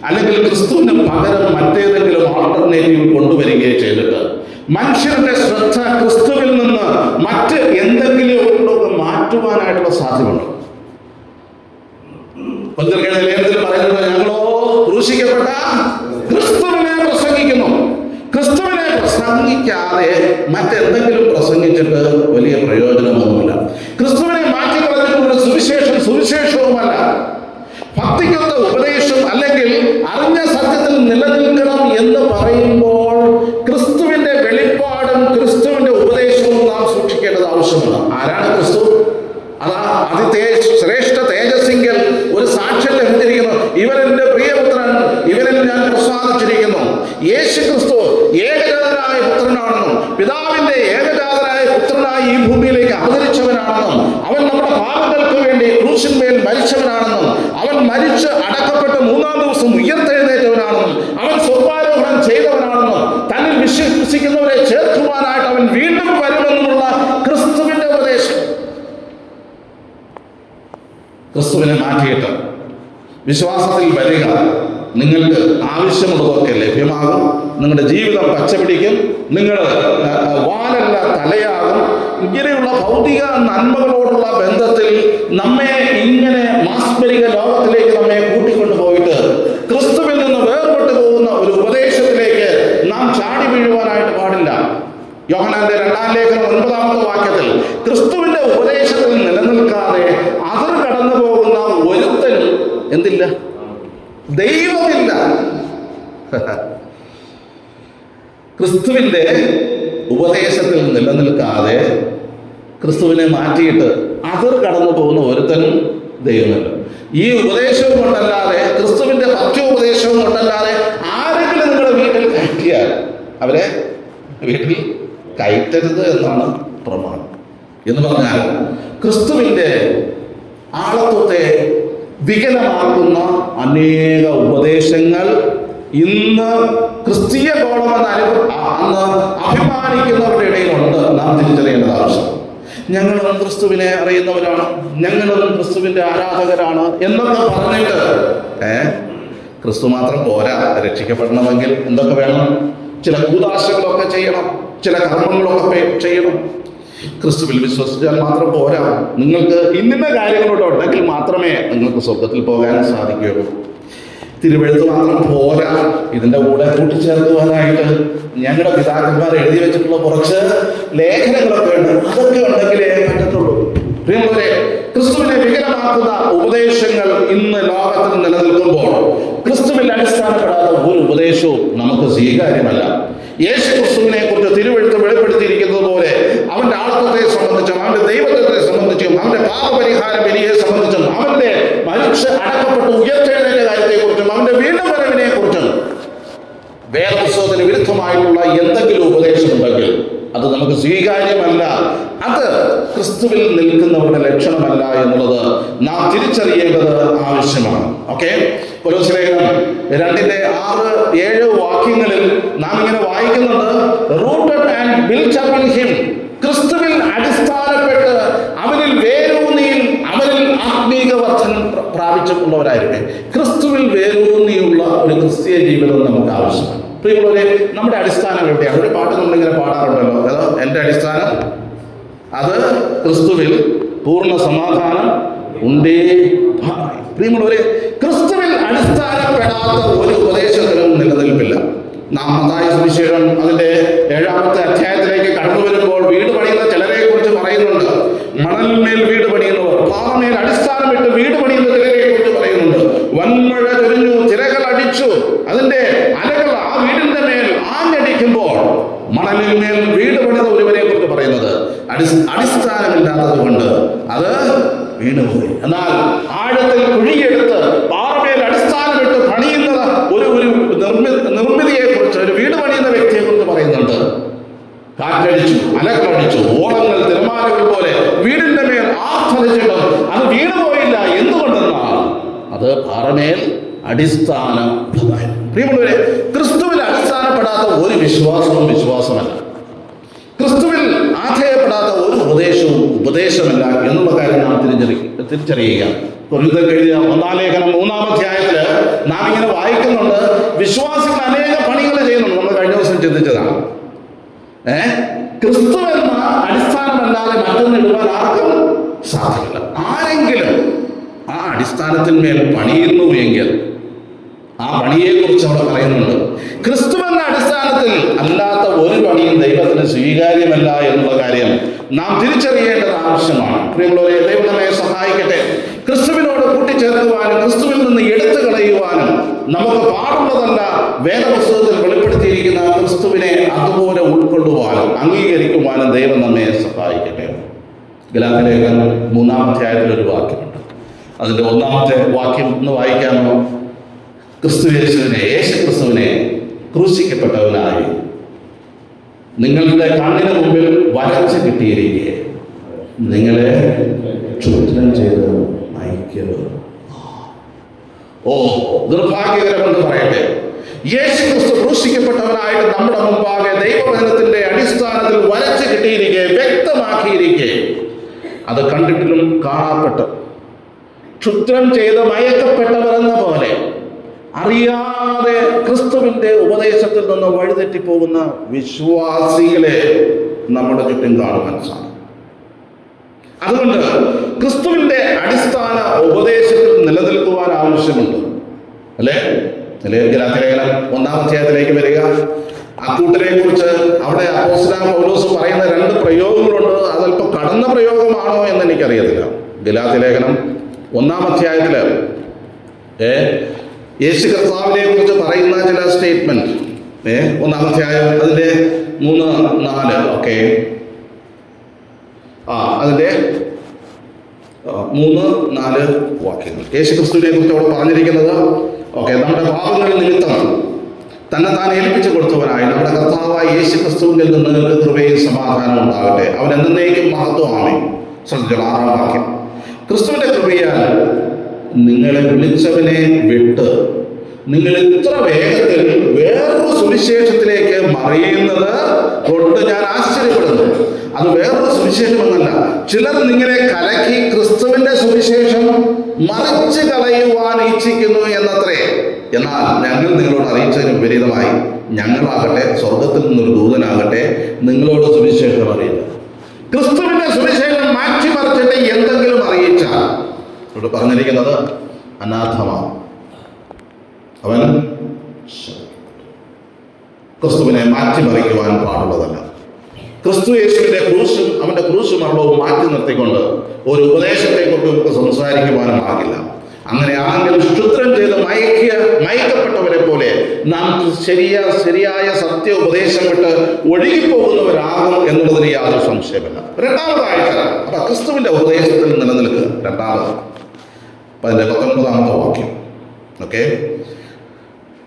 അല്ലെങ്കിൽ ക്രിസ്തുവിന് പകരം മറ്റേതെങ്കിലും ആൾട്ടർനേറ്റീവ് കൊണ്ടുവരികയോ ചെയ്തിട്ട് മനുഷ്യരുടെ ശ്രദ്ധ ക്രിസ്തുവിൽ നിന്ന് മറ്റ് എന്തെങ്കിലും മാറ്റുവാനായിട്ടുള്ള സാധ്യതയുണ്ട്. ലേഖനത്തിൽ പറയുന്നത്, ഞങ്ങളോ ക്രൂശിക്കപ്പെട്ട ക്രിസ്തുവിനെ പ്രസംഗിക്കുന്നു. ക്രിസ്തുവിനെ പ്രസംഗിക്കാതെ മറ്റെന്തെങ്കിലും പ്രസംഗിച്ചിട്ട് വലിയ പ്രയോജനമൊന്നുമില്ല. ക്രിസ്തുവിനെ മാറ്റിക്കളഞ്ഞിട്ടുള്ള സുവിശേഷവുമല്ല. ഭക്തിക്കൊത്ത ഉപദേശം അല്ലെങ്കിൽ അറിഞ്ഞ സത്യത്തിൽ നിലനിൽക്കണം എന്ന് പറയുമ്പോൾ ക്രിസ്തുവിന്റെ വെളിപ്പാടും ക്രിസ്തുവിന്റെ ഉപദേശവും നാം സൂക്ഷിക്കേണ്ടത് ആവശ്യമാണ്. ആരാണ് ക്രിസ്തു? അതാ ശ്രേഷ്ഠ തേജസ്സിങ്കൽ ഒരു സാക്ഷ്യം ലഭിച്ചിരിക്കുന്നു, ഇവരെന്റെ പ്രിയപുത്രൻ, ഇവരിൽ ഞാൻ പ്രസാദിച്ചിരിക്കുന്നു. യേശു ക്രിസ്തു ഏകജാതനായ പുത്രനാണെന്നും പിതാവിന്റെ ഏകജാതനായ പുത്രനായി ഈ ഭൂമിയിലേക്ക് അവതരിച്ചവനാണെന്നും അവൻ നമ്മുടെ പാപങ്ങൾക്ക് വേണ്ടി ക്രൂശിന്മേൽ മരിച്ചവനാണെന്നും അവൻ മരിച്ച് അടക്കപ്പെട്ട് 3-ാം ദിവസം ഉയർത്തെഴുന്നേറ്റവനാണെന്നും അവൻ സ്വർഗ്ഗാരോഹണം ചെയ്തവനാണെന്നും തന്നിൽ വിശ്വസിക്കുന്നവരെ ചേർക്കുവാനായിട്ട് അവൻ വീണ്ടും വരുമെന്നുമുള്ള ക്രിസ്തുവിന്റെ ഉപദേശം. ക്രിസ്തുവിനെ മാറ്റിയിട്ട് വിശ്വാസത്തിൽ വരിക, നിങ്ങൾക്ക് ആവശ്യമുള്ളതൊക്കെ ലഭ്യമാകും, നിങ്ങളുടെ ജീവിതം പച്ചപിടിക്കും, നിങ്ങൾ വാലല്ല തലയാകും. ഇങ്ങനെയുള്ള ഭൗതിക നന്മകളോടുള്ള ബന്ധത്തിൽ നമ്മെ ഇങ്ങനെ മാസ്മരിക ലോകത്തിലേക്ക് നമ്മെ കൂട്ടിക്കൊണ്ടുപോയിട്ട് ക്രിസ്തുവിൽ നിന്ന് വേർപെട്ടു പോകുന്ന ഒരു ഉപദേശത്തിലേക്ക് നാം ചാടി വീഴുവാനായിട്ട് പാടില്ല. യോഹന്നാന്റെ 2-ാം ലേഖനം 9-ാമത്തെ വാക്യത്തിൽ ക്രിസ്തുവിന്റെ ഉപദേശത്തിൽ നിലനിൽക്കാതെ അതിർ കടന്നു പോകുന്ന ഒരുത്തനും എന്തില്ല? ദൈവമില്ല. ക്രിസ്തുവിന്റെ ഉപദേശത്തിൽ നിലനിൽക്കാതെ ക്രിസ്തുവിനെ മാറ്റിയിട്ട് അതിർ കടന്നു പോകുന്ന ഒരുത്തനും ദൈവമില്ല. ഈ ഉപദേശവും കൊണ്ടല്ലാതെ, ക്രിസ്തുവിന്റെ പത്യോപദേശവും കൊണ്ടല്ലാതെ ആരെങ്കിലും നിങ്ങളുടെ വീട്ടിൽ കയറ്റിയാൽ അവരെ വീട്ടിൽ കയറ്റരുത് എന്നാണ് പ്രമാണം. എന്ന് പറഞ്ഞാൽ ക്രിസ്തുവിന്റെ ആളത്വത്തെ വികലമാക്കുന്ന അനേക ഉപദേശങ്ങൾ ഇന്ന് ക്രിസ്തീയ കോണമെന്ന് അന്ന് അഭിമാനിക്കുന്നവരുടെ ഇടയിലുണ്ട്. നാം തിരിച്ചറിയേണ്ടത് ആവശ്യം. ഞങ്ങളും ക്രിസ്തുവിനെ അറിയുന്നവരാണ്, ഞങ്ങളും ക്രിസ്തുവിന്റെ ആരാധകരാണ് എന്നൊക്കെ പറഞ്ഞിട്ട് ക്രിസ്തു മാത്രം പോരാ. രക്ഷിക്കപ്പെടണമെങ്കിൽ എന്തൊക്കെ വേണം? ചില കൂദാശകളൊക്കെ ചെയ്യണം, ചില കർമ്മങ്ങളൊക്കെ ചെയ്യണം. ക്രിസ്തുവിൽ വിശ്വസിച്ചാൽ മാത്രം പോരാ. നിങ്ങൾക്ക് ഇന്ന കാര്യങ്ങളോട് ഉണ്ടെങ്കിൽ മാത്രമേ നിങ്ങൾക്ക് സ്വർഗത്തിൽ പോകാൻ സാധിക്കുകയുള്ളൂ. തിരുവെഴുത്ത് മാത്രം പോരാ. ഇതിൻ്റെ കൂടെ കൂട്ടിച്ചേർക്കുവാനായിട്ട് ഞങ്ങളുടെ പിതാക്കന്മാർ എഴുതി വെച്ചിട്ടുള്ള കുറച്ച് ലേഖനങ്ങളൊക്കെ ഉണ്ട്. അതൊക്കെ ഉണ്ടെങ്കിലേ പറ്റത്തുള്ളൂ. പ്രിയമുള്ളവരെ, ക്രിസ്തുവിനെ വികലമാക്കുന്ന ഉപദേശങ്ങൾ ഇന്ന് ലോകത്തിൽ നിലനിൽക്കുമ്പോൾ ക്രിസ്തുവിൽ അടിസ്ഥാനപ്പെടാത്ത ഒരു ഉപദേശവും നമുക്ക് സ്വീകാര്യമല്ല. യേശു ക്രിസ്തുവിനെ കുറിച്ച് തിരുവെഴുത്ത് വെളിപ്പെടുത്തിയിരിക്കുന്നത് പോലെ അവന്റെ ആളത്വത്തെ സംബന്ധിച്ചും അവന്റെ ദൈവത്വത്തെ സംബന്ധിച്ചും അവന്റെ പാപപരിഹാര ബലിയെ സംബന്ധിച്ചും അവന്റെ മരിച്ച് അടക്കപ്പെട്ട് ഉയർത്തെഴുന്നേറ്റ കാര്യത്തെക്കുറിച്ചും അവന്റെ വീണ്ടും വരവിനെ കുറിച്ചും വേദപുസ്തകത്തിന് വിരുദ്ധമായിട്ടുള്ള എന്തെങ്കിലും ഉപദേശമുണ്ടെങ്കിൽ അത് നമുക്ക് സ്വീകാര്യമല്ല. അത് ക്രിസ്തുവിൽ നിൽക്കുന്നവരുടെ ലക്ഷണമല്ല എന്നുള്ളത് നാം തിരിച്ചറിയേണ്ടത് ആവശ്യമാണ്. ഓക്കെ, കൊലോസ്യ ലേഖനം 2:6-7 വാക്യങ്ങളിൽ നാം ഇങ്ങനെ വായിക്കുന്നുണ്ട്, rooted and built up in him. ക്രിസ്തുവിൽ അടിസ്ഥാനപ്പെട്ട് അവനിൽ വേരൂന്നിയും അവനിൽ ആത്മീക വർധനം പ്രാപിച്ചിട്ടുള്ളവരായിരിക്കും. ക്രിസ്തുവിൽ വേരൂന്നിയുള്ള ഒരു ക്രിസ്തീയ ജീവിതം നമുക്ക് ആവശ്യമാണ്. പ്രിയമുള്ളവരെ, നമ്മുടെ അടിസ്ഥാനം എവിടെയാണ്? ഒരു പാട്ട് നമ്മളിങ്ങനെ പാടാറുണ്ടല്ലോ, അതോ എൻ്റെ അടിസ്ഥാനം അത് ക്രിസ്തുവിൽ പൂർണ്ണ സമാധാനം ഉണ്ടേ. പ്രിയമുള്ളവരെ, ക്രിസ്തുവിൽ അടിസ്ഥാനപ്പെടാത്ത ഒരു ഉപദേശത്തിനും നിലനിൽപ്പില്ല. നാം മത്തായി സുവിശേഷം അതിൻ്റെ 7-ാമത്തെ അധ്യായത്തിലേക്ക് കടന്നു വരുമ്പോൾ വീട് പണിയുന്ന ചിലരെ കുറിച്ച് പറയുന്നുണ്ട്. മണലിന്മേൽ വീട് പണിയുന്നവർ, പാറമേൽ അടിസ്ഥാനമിട്ട് വീട് പണിയുന്ന ചിലരെ കുറിച്ച് പറയുന്നുണ്ട്. വൻമഴ ചൊരിഞ്ഞു, തിരകൾ അടിച്ചു, അതിന്റെ അലകൾ ആ വീടിന്റെ മേൽ ആഞ്ഞടിക്കുമ്പോൾ മണലിന്മേൽ വീട് പണിത ഒരുവരെ കുറിച്ച് പറയുന്നത് അടിസ്ഥാനമില്ലാത്തത് കൊണ്ട് അത് വീണുപോയി. എന്നാൽ ആഴത്തിൽ കുഴിയെടുത്ത് പാറമേൽ അടിസ്ഥാനമിട്ട് പണിയുന്നത് ഒരു നിർമ്മിതിയെ കുറിച്ച്, ഒരു വീട് പണിയുന്ന വ്യക്തിയെ കുറിച്ച് പറയുന്നുണ്ട്. കാറ്റടിച്ചു, അലകളടിച്ചു, ഓളങ്ങൾ തിരമാലകൾ പോലെ വീടിന്റെ മേൽ ആർത്തലിച്ചിട്ടും അത് വീണുപോയില്ല. എന്തുകൊണ്ടെന്നാൽ അത് പാറമേൽ അടിസ്ഥാനം. പ്രിയമുള്ളവരെ, ക്രിസ്തുവിൽ അടിസ്ഥാനപ്പെടാത്ത ഒരു വിശ്വാസവും വിശ്വാസമല്ല. ക്രിസ്തുവിൽ ആധേയപ്പെടാത്ത ഒരു ഉപദേശമല്ല എന്നുള്ള കാര്യം നാം തിരിച്ചറിയുക. കൊരിന്ത്യർക്ക് എഴുതിയ 1-ാം ലേഖനം 3-ാം അധ്യായത്തില് നാം ഇങ്ങനെ വായിക്കുന്നുണ്ട്, വിശ്വാസികൾ അനേക പണികൾ ചെയ്യുന്നുണ്ട്. നമ്മൾ കഴിഞ്ഞ ദിവസം ചിന്തിച്ചതാണ്. ക്രിസ്തു എന്ന അടിസ്ഥാനമല്ലാതെ മറ്റൊന്നിടുവാൻ ആർക്കും സാധ്യമല്ല. ആരെങ്കിലും ആ അടിസ്ഥാനത്തിന്മേൽ പണിയുന്നു എങ്കിൽ ആ പണിയെക്കുറിച്ച് അവിടെ പറയുന്നുണ്ട്. ക്രിസ്തു എന്ന അടിസ്ഥാനത്തിൽ അല്ലാത്ത ഒരു പണിയും ദൈവത്തിന് സ്വീകാര്യമല്ല എന്നുള്ള കാര്യം നാം തിരിച്ചറിയേണ്ടത് ആവശ്യമാണ്. പ്രിയമുള്ളവരെ, ദൈവം നമ്മെ സഹായിക്കട്ടെ. ക്രിസ്തുവിനോട് കൂട്ടിച്ചേർക്കുവാനും ക്രിസ്തുവിൽ നിന്ന് എടുത്തു കളയുവാനും നമുക്ക് പാടുള്ളതല്ല. വേദപുസ്തകത്തിൽ വെളിപ്പെടുത്തിയിരിക്കുന്ന ക്രിസ്തുവിനെ അതുപോലെ ഉൾക്കൊള്ളുവാനും അംഗീകരിക്കുവാനും ദൈവം നമ്മെ സഹായിക്കട്ടെ. ഗലാത്യലേഖനം 3-ാം അധ്യായത്തിൽ ഒരു വാക്യമുണ്ട്. അതിൻ്റെ 1-ാമത്തെ വാക്യം ഒന്ന് വായിക്കാമോ? യേശു ക്രിസ്തുവിനെ ക്രൂശിക്കപ്പെട്ടവനായി നിങ്ങളുടെ കണ്ണിന് മുമ്പിൽ വരച്ച് കിട്ടിയിരിക്കെ നിങ്ങളെ ക്ഷുദ്രം ചെയ്ത് നയിക്കരുത്. നിർഭാഗ്യകരമെന്ന് പറയട്ടെ, യേശു ക്രിസ്തു ക്രൂശിക്കപ്പെട്ടവനായിട്ട് നമ്മുടെ മുമ്പാകെ ദൈവവചനത്തിന്റെ അടിസ്ഥാനത്തിൽ വരച്ച് കിട്ടിയിരിക്കെ, വ്യക്തമാക്കിയിരിക്കെ, അത് കണ്ടിട്ടിലും കാണാപ്പെട്ട് ക്ഷുദ്രം ചെയ്ത് മയക്കപ്പെട്ടവരെന്ന പോലെ അറിയാതെ ക്രിസ്തുവിന്റെ ഉപദേശത്തിൽ നിന്ന് വഴിതെറ്റിപ്പോകുന്ന വിശ്വാസികളെ നമ്മുടെ ചുറ്റും കാണുവാൻ സാധിക്കും. അതുകൊണ്ട് ക്രിസ്തുവിന്റെ അടിസ്ഥാന ഉപദേശത്തിൽ നിലനിൽക്കുവാൻ ആവശ്യമുണ്ട്, അല്ലേ? ഗലാത്യലേഖനം 1-ാം അധ്യായത്തിലേക്ക് വരിക. അക്കൂട്ടരെ കുറിച്ച് അവിടെ അപ്പോസ്തലനായ പൗലോസ് പറയുന്ന 2 പ്രയോഗങ്ങളുണ്ട്. അതല്പം കടന്ന പ്രയോഗമാണോ എന്ന് എനിക്കറിയത്തില്ല. ഗലാത്യലേഖനം 1-ാം അധ്യായത്തില് യേശു കർത്താവിനെ കുറിച്ച് പറയുന്ന ചില സ്റ്റേറ്റ്മെന്റ്, 1-ാം അധ്യായം അതിന്റെ 3-4 ഒക്കെ അതിന്റെ 3-4 വാക്യങ്ങൾ യേശു ക്രിസ്തുവിനെ കുറിച്ച് അവിടെ പറഞ്ഞിരിക്കുന്നത്. നമ്മുടെ പാപങ്ങൾ നിമിത്തം തന്നെത്താൻ ഏൽപ്പിച്ചു കൊടുത്തവനായി നമ്മുടെ കർത്താവായ യേശു ക്രിസ്തുവിൽ നിന്ന് കൃപയും സമാധാനം ഉണ്ടാകട്ടെ. അവൻ എന്നേക്കും മഹത്വമാണ്. ശ്രദ്ധിച്ചോളൂ, 6-ാം വാക്യം. ക്രിസ്തുവിന്റെ കൃപയാൽ നിങ്ങളെ വിളിച്ചവനെ വിട്ട് നിങ്ങൾ ഇത്ര വേഗത്തിൽ വേറൊരു സുവിശേഷത്തിലേക്ക് മറിയുന്നത് കൊണ്ട് ഞാൻ ആശ്ചര്യപ്പെടുന്നു. അത് വേറൊരു സുവിശേഷമെന്നല്ല, ചിലർ നിങ്ങളെ കലക്കി ക്രിസ്തുവിന്റെ സുവിശേഷം മറിച്ച് കളയുവാൻ ഇച്ഛിക്കുന്നു എന്നത്രേ. എന്നാൽ ഞങ്ങൾ നിങ്ങളോട് അറിയിച്ചതിന് വിപരീതമായി ഞങ്ങളാകട്ടെ, സ്വർഗത്തിൽ നിന്നൊരു ദൂതനാകട്ടെ, നിങ്ങളോട് സുവിശേഷം അറിയില്ല. ക്രിസ്തുവിന്റെ സുവിശേഷം മാറ്റിമറിച്ചിട്ട് എന്തെങ്കിലും അറിയിച്ചാൽ ഇവിടെ പറഞ്ഞിരിക്കുന്നത് അനാഥമാണ്. അവൻ ക്രിസ്തുവിനെ മാറ്റിമറിക്കുവാൻ പാടുള്ളതല്ല. ക്രിസ്തു യേശുവിന്റെ ക്രൂശും അവന്റെ ക്രൂശ് മരണവും മാറ്റി നിർത്തിക്കൊണ്ട് ഒരു ഉപദേശത്തെക്കുറിച്ച് നമുക്ക് സംസാരിക്കുവാനുമാകില്ല. അങ്ങനെയാണെങ്കിൽ ക്ഷുദ്രം ചെയ്ത് മയക്കപ്പെട്ടവരെ പോലെ നാം ശരിയായ സത്യ ഉപദേശം വിട്ട് ഒഴുകിപ്പോകുന്നവരാകും എന്നുള്ളതിന് യാതൊരു സംശയമില്ല. 2-ാമതായിട്ട് അപ്പൊ ക്രിസ്തുവിന്റെ ഉപദേശത്തിൽ നിലനിൽക്കുക. 2-ാമത് അതിന്റെ 19-ാമത്തെ വാക്യം.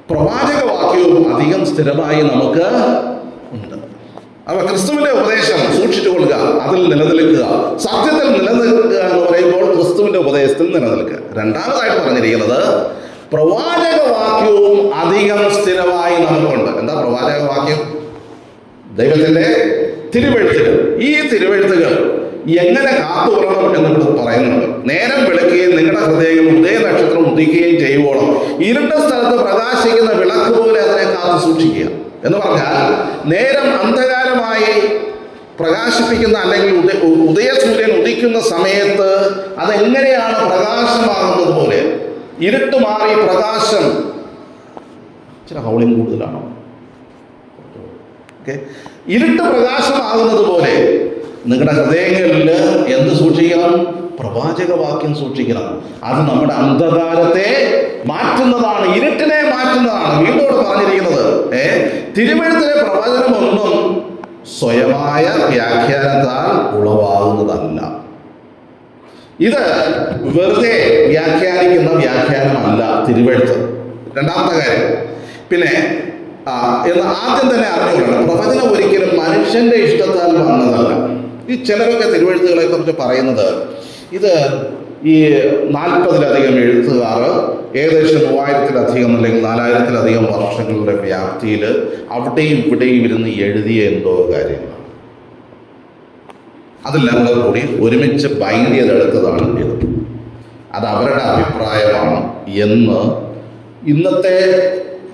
പ്രവാചക വാക്യവും അധികം സ്ഥിരമായി നമുക്ക് ഉണ്ട്. അപ്പൊ ക്രിസ്തുവിന്റെ ഉപദേശം സൂക്ഷിച്ചുകൊള്ളുക, അതിൽ നിലനിൽക്കുക, സത്യത്തിൽ നിലനിൽക്കുക എന്ന് പറയുമ്പോൾ ക്രിസ്തുവിന്റെ ഉപദേശത്തിൽ നിലനിൽക്കുക. 2-ാമതായിട്ട് പറഞ്ഞിരിക്കുന്നത് പ്രവാചക വാക്യവും അധികം സ്ഥിരമായി നമുക്കുണ്ട്. എന്താ പ്രവാചക വാക്യം? ദൈവത്തിന്റെ തിരുവെഴുത്തുകൾ. ഈ തിരുവെഴുത്തുകൾ എങ്ങനെ കാത്തുകൊള്ളണം എന്നിവിടെ പറയുന്നുണ്ട്. നേരം വെളുക്കുകയും നിങ്ങളുടെ ഹൃദയങ്ങൾ ഉദയ നക്ഷത്രം ഉദിക്കുകയും ചെയ്യുവോളം ഇരുണ്ട സ്ഥലത്ത് പ്രകാശിക്കുന്ന വിളക്ക് പോലെ അതിനെ കാത്തു സൂക്ഷിക്കുക എന്ന് പറഞ്ഞാൽ, നേരം അന്ധകാരമായി പ്രകാശിപ്പിക്കുന്ന അല്ലെങ്കിൽ ഉദയസൂര്യൻ ഉദിക്കുന്ന സമയത്ത് അതെങ്ങനെയാണ് പ്രകാശമാകുന്നത് പോലെ, ഇരുട്ട് മാറി പ്രകാശം, ചില ഹൗളിംഗ് കൂടുതലാണോ? ഓക്കെ, ഇരുട്ട് പ്രകാശമാകുന്നത് പോലെ നിങ്ങളുടെ ഹൃദയങ്ങളിൽ എന്ത് സൂക്ഷിക്കണം? പ്രവാചക വാക്യം സൂക്ഷിക്കണം. അത് നമ്മുടെ അന്ധകാരത്തെ മാറ്റുന്നതാണ്, ഇരുട്ടിനെ മാറ്റുന്നതാണ്. വീണ്ടോട് പറഞ്ഞിരിക്കുന്നത് തിരുവഴുത്തിലെ പ്രവചനമൊന്നും സ്വയമായ വ്യാഖ്യാനത്താൽ ഉളവാകുന്നതല്ല. ഇത് വെറുതെ വ്യാഖ്യാനിക്കുന്ന വ്യാഖ്യാനമല്ല തിരുവഴുത്ത്. രണ്ടാമത്തെ കാര്യം, പിന്നെ എന്ന് ആദ്യം തന്നെ അറിഞ്ഞുകൊള്ളണം, പ്രവചനം ഒരിക്കലും മനുഷ്യന്റെ ഇഷ്ടത്താൽ വന്നതല്ല. ഈ ചിലരൊക്കെ തിരുവഴുത്തുകളെ കുറിച്ച് പറയുന്നത്, ഇത് ഈ 40-ലധികം എഴുത്തുകാർ ഏകദേശം 3000-ലധികം അല്ലെങ്കിൽ 4000-ലധികം വർഷങ്ങളുടെ വ്യാപ്തിയിൽ അവിടെയും ഇവിടെയും ഇരുന്ന് എഴുതിയ എന്തോ കാര്യങ്ങളാണ്. അതെല്ലാം കൂടി ഒരുമിച്ച് ബൈൻഡ് ചെയ്തെടുത്തതാണ് ഇത്. അത് അവരുടെ അഭിപ്രായമാണ് എന്ന് ഇന്നത്തെ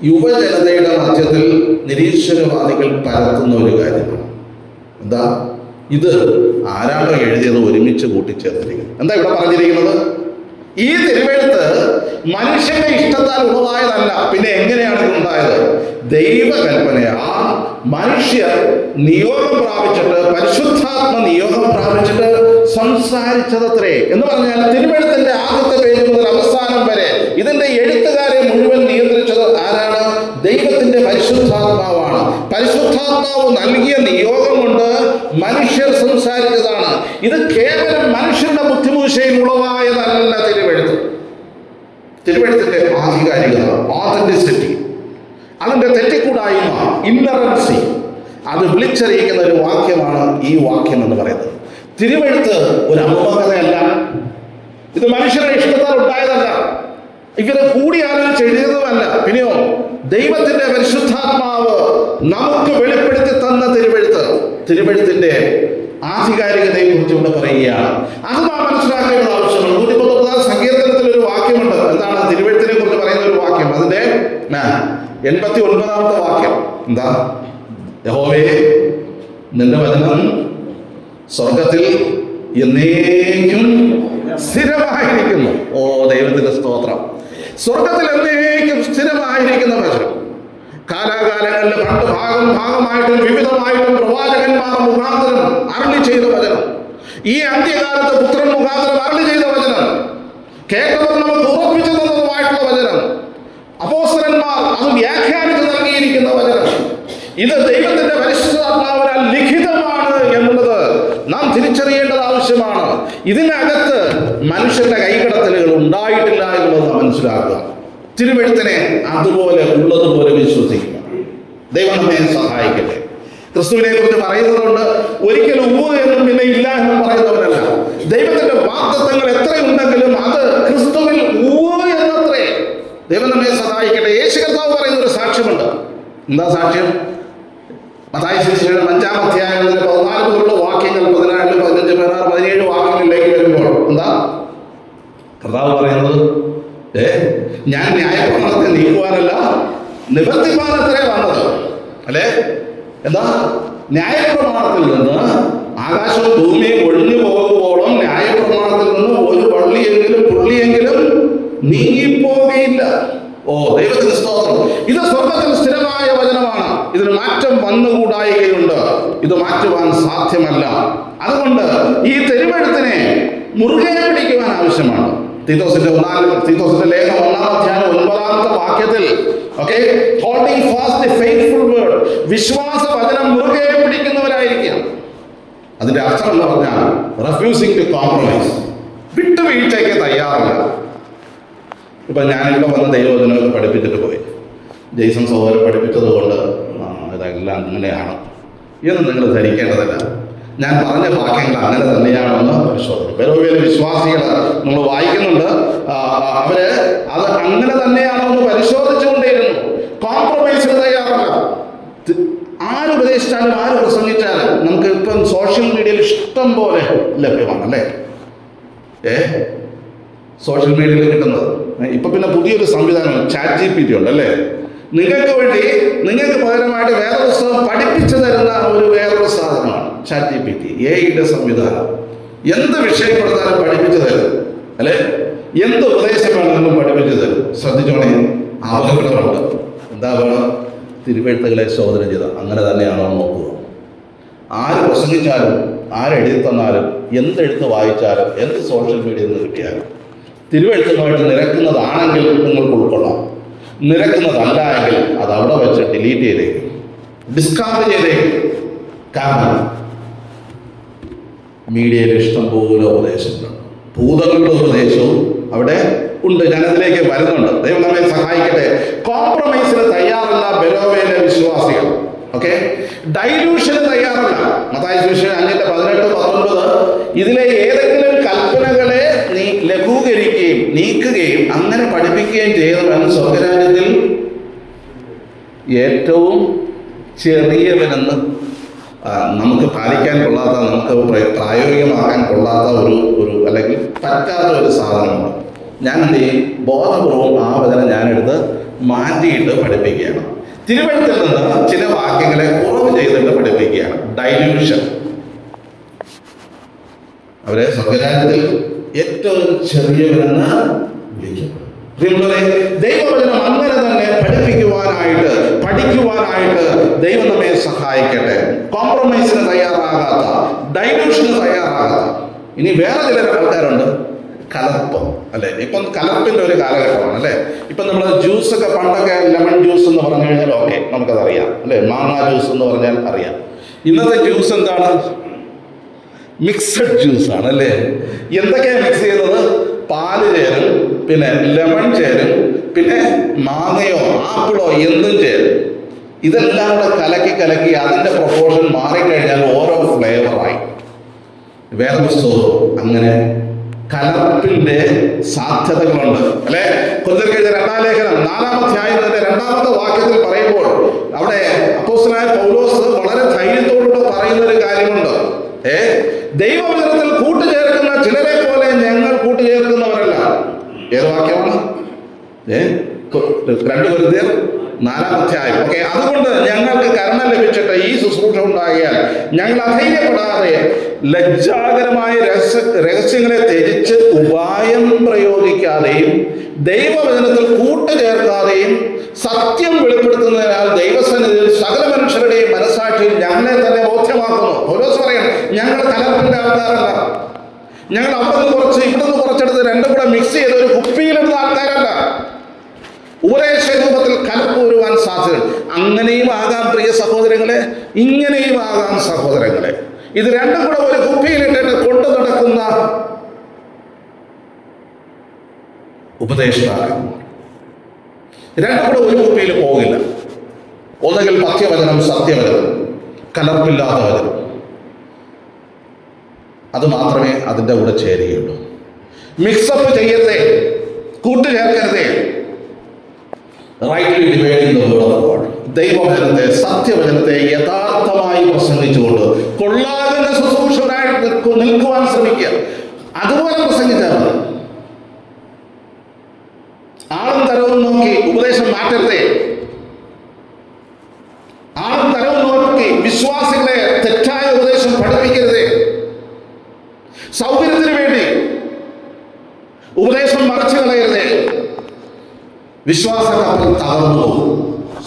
യുവജനതയുടെ മധ്യത്തിൽ നിരീശ്വരവാദികൾ പരത്തുന്ന ഒരു കാര്യമാണ്. എന്താ? ഇത് ആരാണോ എഴുതിയത് ഒരുമിച്ച് കൂട്ടിച്ചേർത്തിരിക്കുന്നത്. എന്താ ഇവിടെ പറഞ്ഞിരിക്കുന്നത്? ഈ തിരുവെഴുത്ത് മനുഷ്യന്റെ ഇഷ്ടത്താൽ ഉളവായതല്ല. പിന്നെ എങ്ങനെയാണ് ഇത് ഉണ്ടായത്? ദൈവകൽപ്പനയാ. മനുഷ്യർ നിയോഗം പ്രാപിച്ചിട്ട്, പരിശുദ്ധാത്മ നിയോഗം പ്രാപിച്ചിട്ട് സംസാരിച്ചതത്രേ. എന്ന് പറഞ്ഞാൽ തിരുവെഴുത്തിന്റെ ആദ്യത്തെ പേജ് മുതൽ അവസാനം വരെ ഇതിന്റെ എഴുത്തുകാരെ മുഴുവൻ നിയന്ത്രിച്ചത് ആരാണ്? ദൈവത്തിന്റെ പരിശുദ്ധാത്മാവാണ്. പരിശുദ്ധാത്മാവ് നൽകിയ നിയോഗം കൊണ്ട് മനുഷ്യർ സംസാരിച്ചതാണ്. ഇത് കേവലം മനുഷ്യരുടെ ബുദ്ധിമൂശയിൽ ഉളവായതല്ല തിരുവെഴുത്ത്. തിരുവെഴുത്തിന്റെ ആധികാരികത, ഓതന്റിസിറ്റി, അതിന്റെ തെറ്റിക്കൂടായ്മ, ഇന്നറൻസി, അത് വിളിച്ചറിയിക്കുന്ന ഒരു വാക്യമാണ് ഈ വാക്യം എന്ന് പറയുന്നത്. തിരുവെഴുത്ത് ഒരു അമ്മകഥയല്ല. ഇത് മനുഷ്യരുടെ ഇഷ്ടത്താൽ ഉണ്ടായതല്ല. ഇവരെ കൂടി ആലോചിച്ച് എഴുതിയതുമല്ല. പിന്നെയോ ദൈവത്തിന്റെ പരിശുദ്ധാത്മാവ് നമുക്ക് വെളിപ്പെടുത്തി തന്ന തിരുവെഴുത്ത്. തിരുവെഴുത്തിന്റെ ആധികാരികതയെ കുറിച്ച് ഇവിടെ പറയുകയാണ്. അത് നാം മനസ്സിലാക്കേണ്ടത് ആവശ്യമാണ്. 119 സങ്കീർത്തനത്തിൽ ഒരു വാക്യമുണ്ട്. എന്താണ് തിരുവെഴുത്തിനെ കുറിച്ച് പറയുന്ന ഒരു വാക്യം? അതിന്റെ 89-ാമത്തെ വാക്യം എന്താ? യഹോവേ, നിന്റെ വചനം സ്വർഗത്തിൽ എന്നേക്കും സ്ഥിരമായിരിക്കുന്നു. ഓ ദൈവത്തിന്റെ സ്തോത്രം! സ്വർഗത്തിൽ എന്നേക്കും സ്ഥിരമായിരിക്കുന്ന വചനം. കാലാകാലങ്ങളിൽ പണ്ട് ഭാഗമായിട്ടും വിവിധമായിട്ടും പ്രവാചകന്മാർ മുഖാന്തരം അരുളി ചെയ്ത വചനം. ഈ അന്ത്യകാലത്ത് പുത്രൻ മുഖാന്തരം അരുളി ചെയ്ത വചനം. കേട്ടവർ നമുക്ക് ഉറപ്പിച്ചു തന്നതുമായിട്ടുള്ള വചനം. അപ്പോസ്തലന്മാർ അത് വ്യാഖ്യാനിച്ച് നൽകിയിരിക്കുന്ന വചനം. ഇത് ദൈവത്തിന്റെ പരിശുദ്ധാത്മാവിനാൽ ലിഖിതമാണ് എന്നുള്ളത് നാം തിരിച്ചറിയേണ്ടത് ആവശ്യമാണ്. ഇതിനകത്ത് മനുഷ്യന്റെ കൈകടത്തലുകൾ ഉണ്ടായിട്ടില്ല എന്നുള്ളത് നാം മനസ്സിലാക്കുക. തിരുവെഴുത്തിനെ അതുപോലെ ഉള്ളതുപോലെ വിശ്വസിക്കുക. ദൈവം നമ്മെ സഹായിക്കട്ടെ. ക്രിസ്തുവിനെ കുറിച്ച് പറയുന്നതുകൊണ്ട് ഒരിക്കലും ഉവ്വ് എന്നും പിന്നെ ഇല്ല എന്നും പറയുന്നവരല്ല. ദൈവത്തിന്റെ വാഗ്ദത്തങ്ങൾ എത്രയുണ്ടെങ്കിലും അത് ക്രിസ്തുവിൽ ഉവ്വ് എന്നത്രേ. ദൈവം നമ്മെ സഹായിക്കട്ടെ. യേശു കർത്താവ് പറയുന്ന ഒരു സാക്ഷ്യമുണ്ട്. എന്താ സാക്ഷ്യം? മത്തായി സുവിശേഷം 5-ാം അധ്യായത്തിൽ 14 മുതലുള്ള വാക്യങ്ങൾ 14, 15, 16, 17 വാക്യങ്ങളിലേക്ക് വരുമ്പോൾ എന്താ കർത്താവ് പറയുന്നത്? ഞാൻ ന്യായപ്രമാണത്തെ നീക്കുവാനല്ല നിവർത്തിപ്പാനത്രേ വന്നത്. അല്ലേ? എന്താ? ന്യായപ്രമാണത്തിൽ നിന്ന് ആകാശവും ഭൂമിയും ഒഴിഞ്ഞു പോകുമ്പോഴും ന്യായപ്രമാണത്തിൽ നിന്ന് ഒരു പുള്ളിയെങ്കിലും നീങ്ങിപ്പോകുകയില്ല. ഓ ദൈവത്തിന് സ്തോത്രം! ഇത് സ്വർഗത്തിൽ സ്ഥിരമായ വചനമാണ്. ഇതിന് മാറ്റം വന്നുകൂടായികയുണ്ട്. ഇത് മാറ്റുവാൻ സാധ്യമല്ല. അതുകൊണ്ട് ഈ തിരുവെഴുത്തിനെ മുറുകെ പിടിക്കുവാൻ ആവശ്യമാണ്. തീത്തോസിന്റെ ലേഖനം 1-ാം അധ്യായം 9-ാമത്തെ വാക്യത്തിൽ holding fast the faithful word, വിശ്വാസ വചനം മുറുകെ പിടിക്കുന്നവരായിരിക്കുക. അതിന്റെ അർത്ഥം എന്ന് പറഞ്ഞാൽ റെഫ്യൂസിംഗ് ടു കോംപ്രമൈസ്, വിട്ടുവീഴ്ചയ്ക്ക് തയ്യാറല്ല. ഇപ്പൊ ഞാനിവിടെ വന്ന് ദൈവവചനമൊക്കെ പഠിപ്പിച്ചിട്ട് പോയി. ജെയ്സൺ സഹോദരൻ പഠിപ്പിച്ചത് കൊണ്ട് ഇതെല്ലാം അങ്ങനെയാണ് എന്ന് നിങ്ങൾ ധരിക്കേണ്ടതല്ല. ഞാൻ പറഞ്ഞ വാക്യങ്ങൾ അങ്ങനെ തന്നെയാണെന്ന് പരിശോധിക്കും. ബെരോവിയിലെ വിശ്വാസികൾ നമ്മൾ വായിക്കുന്നുണ്ട്. അവര് അത് അങ്ങനെ തന്നെയാണോ എന്ന് പരിശോധിച്ചുകൊണ്ടേയിരുന്നു. കോംപ്രമൈസിന് തയ്യാറല്ല. ആര് ഉപദേശിച്ചാലും ആര് പ്രസംഗിച്ചാലും നമുക്ക് ഇപ്പം സോഷ്യൽ മീഡിയയിൽ ഇഷ്ടം പോലെ ലഭ്യമാണ് അല്ലേ? സോഷ്യൽ മീഡിയയിൽ കിട്ടുന്നത്. ഇപ്പൊ പിന്നെ പുതിയൊരു സംവിധാനം ChatGPT ഉണ്ട് അല്ലേ? നിങ്ങൾക്ക് വേണ്ടി, നിങ്ങൾക്ക് പകരമായിട്ട് വേറെ പുസ്തകം പഠിപ്പിച്ചു തരുന്ന വേറൊരു സാധനമാണ് ChatGPT. AI സംവിധാനം. എന്ത് വിഷയം കൊടുത്താലും പഠിപ്പിച്ചു തരും അല്ലെ? എന്ത് ഉപദേശം വേണമെങ്കിലും പഠിപ്പിച്ചു തരും. ശ്രദ്ധിച്ചോണേ, അപകടമുണ്ട്. എന്താ വേണം? തിരുവെഴുത്തുകളെ ശോധന ചെയ്ത അങ്ങനെ തന്നെയാണോ നോക്കുക. ആര് പ്രസംഗിച്ചാലും, ആരെഴുതി തന്നാലും, എന്തെഴുത്ത് വായിച്ചാലും, എന്ത് സോഷ്യൽ മീഡിയയിൽ നിന്ന് കിട്ടിയാലും തിരുവെഴുത്തുമായിട്ട് നിരക്കുന്നതാണെങ്കിൽ നിങ്ങൾക്ക് ഉൾക്കൊള്ളാം. നിരക്കുന്നതല്ല എങ്കിൽ അത് അവിടെ വെച്ച് ഡിലീറ്റ് ചെയ്തേക്കും, ഡിസ്കാർഡ് ചെയ്തേക്കും. കാരണം മീഡിയയിൽ ഇഷ്ടം പോലെ ഉപദേശങ്ങൾ, ഭൂതങ്ങളുടെ ഉപദേശവും അവിടെ ഉണ്ട്. ഞാനതിലേക്ക് വരുന്നുണ്ട്. ദൈവം നമ്മെ സഹായിക്കട്ടെ. കോംപ്രമൈസിന് തയ്യാറല്ല ബെരോവയിലെ വിശ്വാസികൾ. ഓക്കെ, ഡൈലൂഷന് തയ്യാറല്ല. മത്തായി സുവിശേഷം 5:18-19 ഇതിലെ ഏതെങ്കിലും കൽപ്പനകളെ നീ ലഘൂകരിക്കുകയും നീക്കുകയും അങ്ങനെ പഠിപ്പിക്കുകയും ചെയ്തവൻ സ്വർഗരാജ്യത്തിൽ ഏറ്റവും ചെറിയവനെന്ന്. നമുക്ക് പാലിക്കാൻ കൊള്ളാത്ത, നമുക്ക് പ്രായോഗികമാക്കാൻ കൊള്ളാത്ത ഒരു അല്ലെങ്കിൽ പറ്റാത്ത ഒരു സാധനമാണ്. ഞാൻ എന്ത് ചെയ്യും? ബോധപൂർവം ആ വചനം ഞാനെടുത്ത് മാറ്റിയിട്ട് പഠിപ്പിക്കുകയാണ്. തിരുവഴുത്തിൽ നിന്ന് ചില വാക്യങ്ങളെ കുറവ് ചെയ്തിട്ട് പഠിപ്പിക്കുകയാണ്. ഡൈല്യൂഷൻ. അവരെ സ്വർഗരാജ്യത്തിൽ ഏറ്റവും ചെറിയവരെന്ന് വിളിക്കപ്പെടും. ദൈവവചനം അങ്ങനെ തന്നെ പഠിക്കുവാനായിട്ട് ദൈവം നമ്മെ സഹായിക്കട്ടെ. കോംപ്രമൈസിന് തയ്യാറാകാത്ത, ഡൈല്യൂഷന് തയ്യാറാകാത്ത. ഇനി വേറെ ചില ആൾക്കാരുണ്ട്, കലർപ്പം അല്ലെ? ഇപ്പം കലർപ്പിന്റെ ഒരു കാലഘട്ടമാണ് അല്ലെ? ഇപ്പം നമ്മൾ ജ്യൂസൊക്കെ പണ്ടൊക്കെ ലെമൺ ജ്യൂസ് എന്ന് പറഞ്ഞു കഴിഞ്ഞാൽ ഓക്കെ, നമുക്കതറിയാം അല്ലെ? മാങ്ങ ജ്യൂസ് എന്ന് പറഞ്ഞാൽ അറിയാം. ഇന്നത്തെ ജ്യൂസ് എന്താണ്? മിക്സഡ് ജ്യൂസാണ് അല്ലേ? എന്തൊക്കെയാണ് മിക്സ് ചെയ്യുന്നത്? പാല് ചേരും, പിന്നെ ലെമൺ ചേരും, പിന്നെ മാങ്ങയോ ആപ്പിളോ എന്തും ചേരും. ഇതെല്ലാം കൂടെ കലക്കി അതിൻ്റെ പ്രൊപ്പോർഷൻ മാറിക്കഴിഞ്ഞാൽ ഓരോ ഫ്ലേവറായി. വേദപുസ്തകവും അങ്ങനെ കലർപ്പിന്റെ സാധ്യതകളുണ്ട് അല്ലെ? കൊരിന്ത്യർക്കെഴുതിയ 2-ാം ലേഖനം 4-ാം അധ്യായത്തിന്റെ 2-ാമത്തെ വാക്യത്തിൽ പറയുമ്പോൾ അവിടെ അപ്പോസ്തലനായ പൗലോസ് വളരെ ധൈര്യത്തോടുകൂടെ പറയുന്നൊരു കാര്യമുണ്ട്. ദൈവവചനത്തിൽ കൂട്ടുചേർക്കുന്ന ചിലരെ പോലെ ഞങ്ങൾ കൂട്ടുചേർക്കുന്നവരല്ല. ഏത് വാക്യമാണ്? 2 കൊരിന്ത്യർ 4-ാം അധ്യായം. ഓക്കെ, അതുകൊണ്ട് ഞങ്ങൾക്ക് കരുണ ലഭിച്ചിട്ട് ഈ ശുശ്രൂഷ ഉണ്ടാകിയാൽ ഞങ്ങൾ അധൈര്യപ്പെടാതെ ലജ്ജാകരമായ രഹസ്യങ്ങളെ ത്യജിച്ച് ഉപായം പ്രയോഗിക്കാതെയും ദൈവവചനത്തിൽ കൂട്ടുചേർക്കാതെയും സത്യം വെളിപ്പെടുത്തുന്നതിനാൽ ദൈവസന്നിധിയിൽ സകല മനുഷ്യരുടെയും മനസ്സാക്ഷിയിൽ ഞങ്ങളെ തന്നെ ബോധ്യമാക്കുന്നു. പൗലോസ് പറയണം, ഞങ്ങൾ കലർപ്പിന്റെ ആൾക്കാരല്ല. ഞങ്ങൾ അവിടുന്ന് കുറച്ച് ഇവിടുന്ന് കുറച്ചെടുത്ത് രണ്ടും കൂടെ മിക്സ് ചെയ്ത് ഒരു കുപ്പിയിലിടുന്ന ആൾക്കാരല്ല. ഉപദേശ രൂപത്തിൽ കലർപ്പ് വരുവാൻ സാധ്യതയുണ്ട്. അങ്ങനെയും ആകാം പ്രിയ സഹോദരങ്ങളെ, ഇങ്ങനെയും ആകാം സഹോദരങ്ങളെ. ഇത് രണ്ടും കൂടെ ഒരു കുപ്പിയിലിട്ടിട്ട് കൊണ്ടു നടക്കുന്ന ഉപദേഷ്ടാക്കൾ രണ്ടും കൂടെ ഒരു കുപ്പിയിൽ പോകില്ല. ഒന്നുകിൽ പഥ്യവചനം, സത്യവചനം, കലർപ്പില്ലാത്ത വചനം, അത് മാത്രമേ അതിൻ്റെ കൂടെ ചേരുകയുള്ളൂ. മിക്സപ്പ് ചെയ്യരുതേ, കൂട്ടുചേർക്കരുതേ. Rightly dividing the word of God. ദൈവവചനത്തെ, സത്യവചനത്തെ യഥാർത്ഥമായി പ്രസംഗിച്ചുകൊണ്ട് കൊള്ളാകുന്ന ശുശ്രൂഷകരായിട്ട് നിൽക്കുവാൻ ശ്രമിക്കുക. അതുപോലെ പ്രസംഗിച്ചാൽ മതി. ആളും തരവും നോക്കി ഉപദേശം മാറ്റരുതേ. ആളും തരവും നോക്കി വിശ്വാസികളെ തെറ്റായ ഉപദേശം പഠിപ്പിക്കരുതേ. സൗകര്യത്തിന് വേണ്ടി ഉപദേശം മറച്ചു കളയരുതേ. വിശ്വാസ കപ്പൽ തകർന്നു പോകും.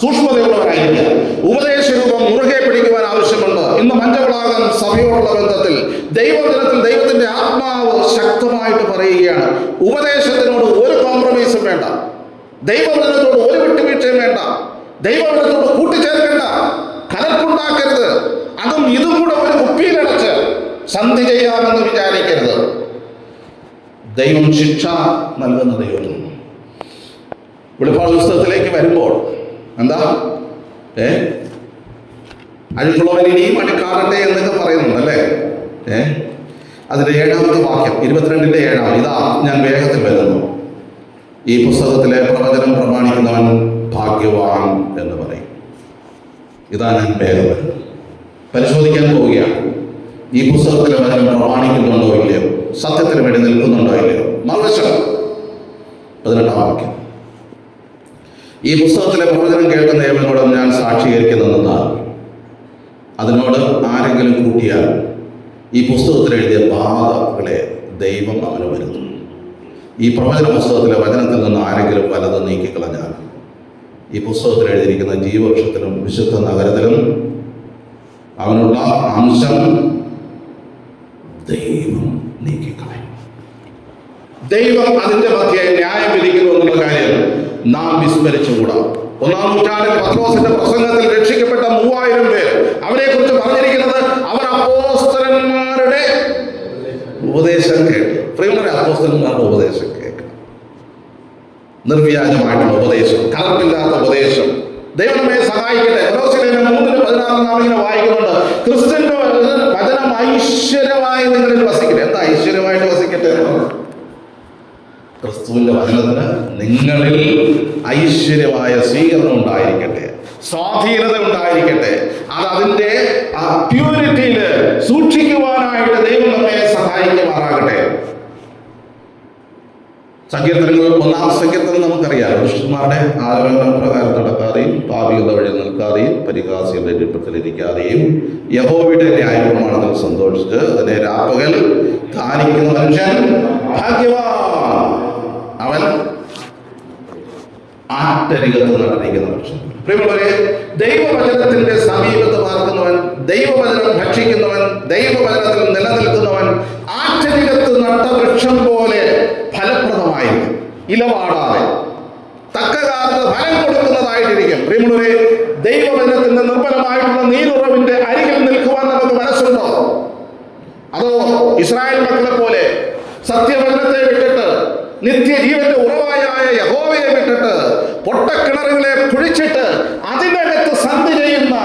സൂക്ഷ്മതയുള്ളവരായിരിക്കുക. ഉപദേശ രൂപം മുറുകെ പിടിക്കുവാൻ ആവശ്യമുണ്ട്. ഇന്ന് മഞ്ചവളാകം സഭയോടുള്ള ബന്ധത്തിൽ ദൈവദിനത്തിൽ ദൈവത്തിന്റെ ആത്മാവ് ശക്തമായിട്ട് പറയുകയാണ്, ഉപദേശത്തിനോട് ഒരു കോംപ്രമൈസും വേണ്ട, ദൈവവചനത്തോട് ഒരു വിട്ടുവീഴ്ചയും വേണ്ട, ദൈവവചനത്തോട് കൂട്ടിച്ചേർക്കേണ്ട, കലർപ്പുണ്ടാക്കരുത്. അതും ഇതും കൂടെ ഒരു കുപ്പിയിലടച്ച് സന്ധി ചെയ്യാമെന്ന് വിചാരിക്കരുത്. ദൈവം ശിക്ഷ നൽകുന്ന ദൈവം. വെളിപ്പാട് പുസ്തകത്തിലേക്ക് വരുമ്പോൾ എന്താ അഴുക്കുള്ളവൻ ഇനിയും അഴുക്കാറട്ടെ എന്നൊക്കെ പറയുന്നുണ്ട് അല്ലേ? അതിൻ്റെ 7-ാമത്തെ വാക്യം 22-ന്റെ 7. ഇതാ ഞാൻ വേഗത്തിൽ വരുന്നു, ഈ പുസ്തകത്തിലെ പ്രവചനം പ്രമാണിക്കുന്നവൻ ഭാഗ്യവാൻ എന്ന് പറയും. ഇതാ ഞാൻ വേഗം വരുന്നു. പരിശോധിക്കാൻ പോവുകയാണ്. ഈ പുസ്തകത്തിലെ വചനം പ്രമാണിക്കുന്നുണ്ടോ ഇല്ലയോ, സത്യത്തിന് വേണ്ടി നിൽക്കുന്നുണ്ടോ ഇല്ലയോ. മറുവശം 18-ാം വാക്യം, ഈ പുസ്തകത്തിലെ പ്രവചനം കേൾക്കുന്ന ഏവനോട് ഞാൻ സാക്ഷീകരിക്കുന്നതെന്നാൽ അതിനോട് ആരെങ്കിലും കൂട്ടിയാൽ ഈ പുസ്തകത്തിൽ എഴുതിയ ബാധകളെ ദൈവം അവന് വരുന്നു. ഈ പ്രവചന പുസ്തകത്തിലെ വചനത്തിൽ നിന്ന് ആരെങ്കിലും വലത് നീക്കിക്കളഞ്ഞാൽ ഈ പുസ്തകത്തിൽ എഴുതിയിരിക്കുന്ന ജീവവൃക്ഷത്തിലും വിശുദ്ധ നഗരത്തിലും അവനുള്ള അംശം ദൈവം നീക്കിക്കളയും. ദൈവം അതിന്റെ മധ്യേ ന്യായം വിധിക്കുന്നു എന്നുള്ള കാര്യം നാം വിസ്മരിച്ചുകൂടാ. 1-ാം നൂറ്റാണ്ടിൽ പത്രോസിന്റെ പ്രസംഗത്തിൽ രക്ഷിക്കപ്പെട്ട 3000 പേർ, അവരെ കുറിച്ച് പറഞ്ഞിരിക്കുന്നത് അവർ അപ്പോസ്തലന്മാരുടെ ഉപദേശം കേട്ടു. പ്രിയമുള്ളവരെ, അപ്പോസ്തലന്മാരുടെ ഉപദേശം കേൾക്കണം. നിർവ്യാജമായിട്ടുള്ള ഉപദേശം, കലർപ്പില്ലാത്ത ഉപദേശം. ദൈവം നമ്മെ സഹായിക്കട്ടെ. കൊലോസ്യർ 3:16 നാം ഇങ്ങനെ വായിക്കുന്നുണ്ട്, ക്രിസ്തുവിന്റെ വചനം ഐശ്വര്യമായി നിങ്ങളിൽ വസിക്കട്ടെ. എന്താ ഐശ്വര്യമായിട്ട് വസിക്കട്ടെ? ക്രിസ്തുവിന്റെ വചനത്തിന് നിങ്ങളിൽ ഐശ്വര്യമായ സ്വീകരണം ഉണ്ടായിരിക്കട്ടെ, സ്വാധീനത ഉണ്ടായിരിക്കട്ടെ. അത് അതിന്റെ ആ പ്യൂരിറ്റിയിൽ സൂക്ഷിക്കുവാനായിട്ട് ദൈവം നമ്മെ സഹായിക്കുമാറാകട്ടെ. സങ്കീർത്തനങ്ങൾ 1-ാം സങ്കീർത്തനം നമുക്കറിയാം, ദുഷ്ടന്മാരുടെ ആലോചന പ്രകാരം നടക്കാതെയും പാപികളുടെ വഴി നിൽക്കാതെയും പരിഹാസികളുടെ ഇരിപ്പത്തിലിരിക്കാതെയും യഹോവയുടെ ന്യായപ്രമാണത്തിൽ സന്തോഷിച്ച് അതിനെ രാപ്പകൽ ധ്യാനിക്കുന്ന മനുഷ്യൻ ഭാഗ്യവാൻ. അവൻ ആറ്റരികത്ത് നട്ടിരിക്കുന്ന മനുഷ്യൻ. പ്രിയമുള്ളവരെ, ദൈവവചനത്തിന്റെ സമീപത്ത് പാർക്കുന്നവൻ, ദൈവവചനം ഭക്ഷിക്കുന്നവൻ, ദൈവവചനത്തിൽ നിലനിൽക്കുന്നവൻ ആറ്റരികത്ത് നട്ട വൃക്ഷം പോലെ ഫലപ്രദമായിരിക്കും, ഇലവാടാതെ തക്ക കാലത്ത് ഫലം കൊടുക്കുന്നതായിട്ടിരിക്കും. പ്രിയമുള്ളവരെ, ദൈവവചനത്തിന്റെ നിർമ്മലമായിട്ടുള്ള നീരുറവിന്റെ അരികിൽ നിൽക്കുവാൻ നമുക്ക് മനസ്സുണ്ടോ? അതോ ഇസ്രായേൽ മക്കളെ പോലെ സത്യവചനത്തെ വിട്ടിട്ട് നിത്യജീവന്റെ ഉറവായ യഹോവയെ വിട്ടിട്ട് പൊട്ടക്കിണറുകളെ കുഴിച്ചിട്ട് അതിനകത്ത് സന്ധി ചെയ്യുന്ന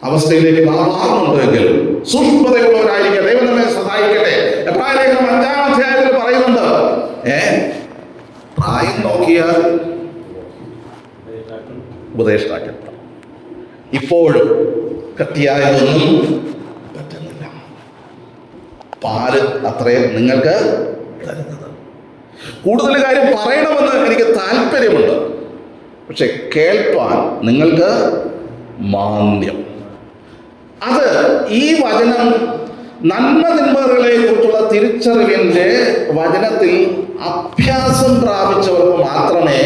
അവസ്ഥയിലേക്ക് നാം മാറുന്നുണ്ടെങ്കിൽ സൂക്ഷ്മതയുള്ളവരായിരിക്കും. ദൈവം നമ്മെ സഹായിക്കട്ടെ. എബ്രായലേഖനം 5-ാം അധ്യായത്തിൽ പറയുന്നുണ്ട്, പ്രായം നോക്കിയാൽ ഉപദേഷ്ടാക്കൾ ഇപ്പോഴും കട്ടിയായതൊന്നും പറ്റുന്നില്ല, പാല് അത്രയും നിങ്ങൾക്ക് തരുന്നത്. കൂടുതൽ കാര്യം പറയണമെന്ന് എനിക്ക് താല്പര്യമുണ്ട്, പക്ഷെ കേൾപ്പാൻ നിങ്ങൾക്ക് മാന്ദ്യം. അത് ഈ വചനം നന്മതിന്മകളെ കുറിച്ചുള്ള തിരിച്ചറിവിൻ്റെ വചനത്തിൽ അഭ്യാസം പ്രാപിച്ചവർക്ക് മാത്രമേ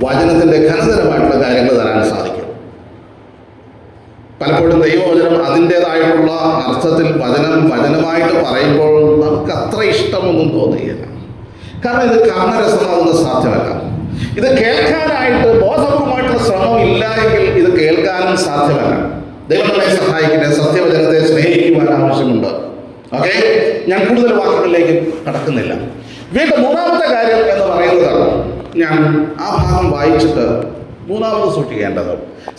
വചനത്തിൻ്റെ ഘനതരമായിട്ടുള്ള കാര്യങ്ങൾ തരാൻ സാധിക്കൂ. പലപ്പോഴും ദൈവവചനം അതിൻ്റെതായിട്ടുള്ള അർത്ഥത്തിൽ വചനമായിട്ട് പറയുമ്പോൾ നമുക്ക് അത്ര ഇഷ്ടമൊന്നും തോന്നുകയില്ല. കാരണം ഇത് കർണരസമാവുന്ന സാധ്യമല്ല. ഇത് കേൾക്കാനായിട്ട് ബോധപൂർവമായിട്ടുള്ള ശ്രമം ഇല്ല എങ്കിൽ ഇത് കേൾക്കാനും സാധ്യമല്ല. ദൈവം നമ്മെ സഹായിക്കട്ടെ. സത്യവചനത്തെ സ്നേഹിക്കുവാൻ ആവശ്യമുണ്ട്. ഓക്കെ, ഞാൻ കൂടുതൽ വാക്കുകളിലേക്ക് കടക്കുന്നില്ല. വീണ്ടും 3-ാമത്തെ കാര്യം എന്ന് പറയുന്നത്, ഞാൻ ആ ഭാഗം വായിച്ചിട്ട് 3-ാമത് സൂക്ഷിക്കേണ്ടത്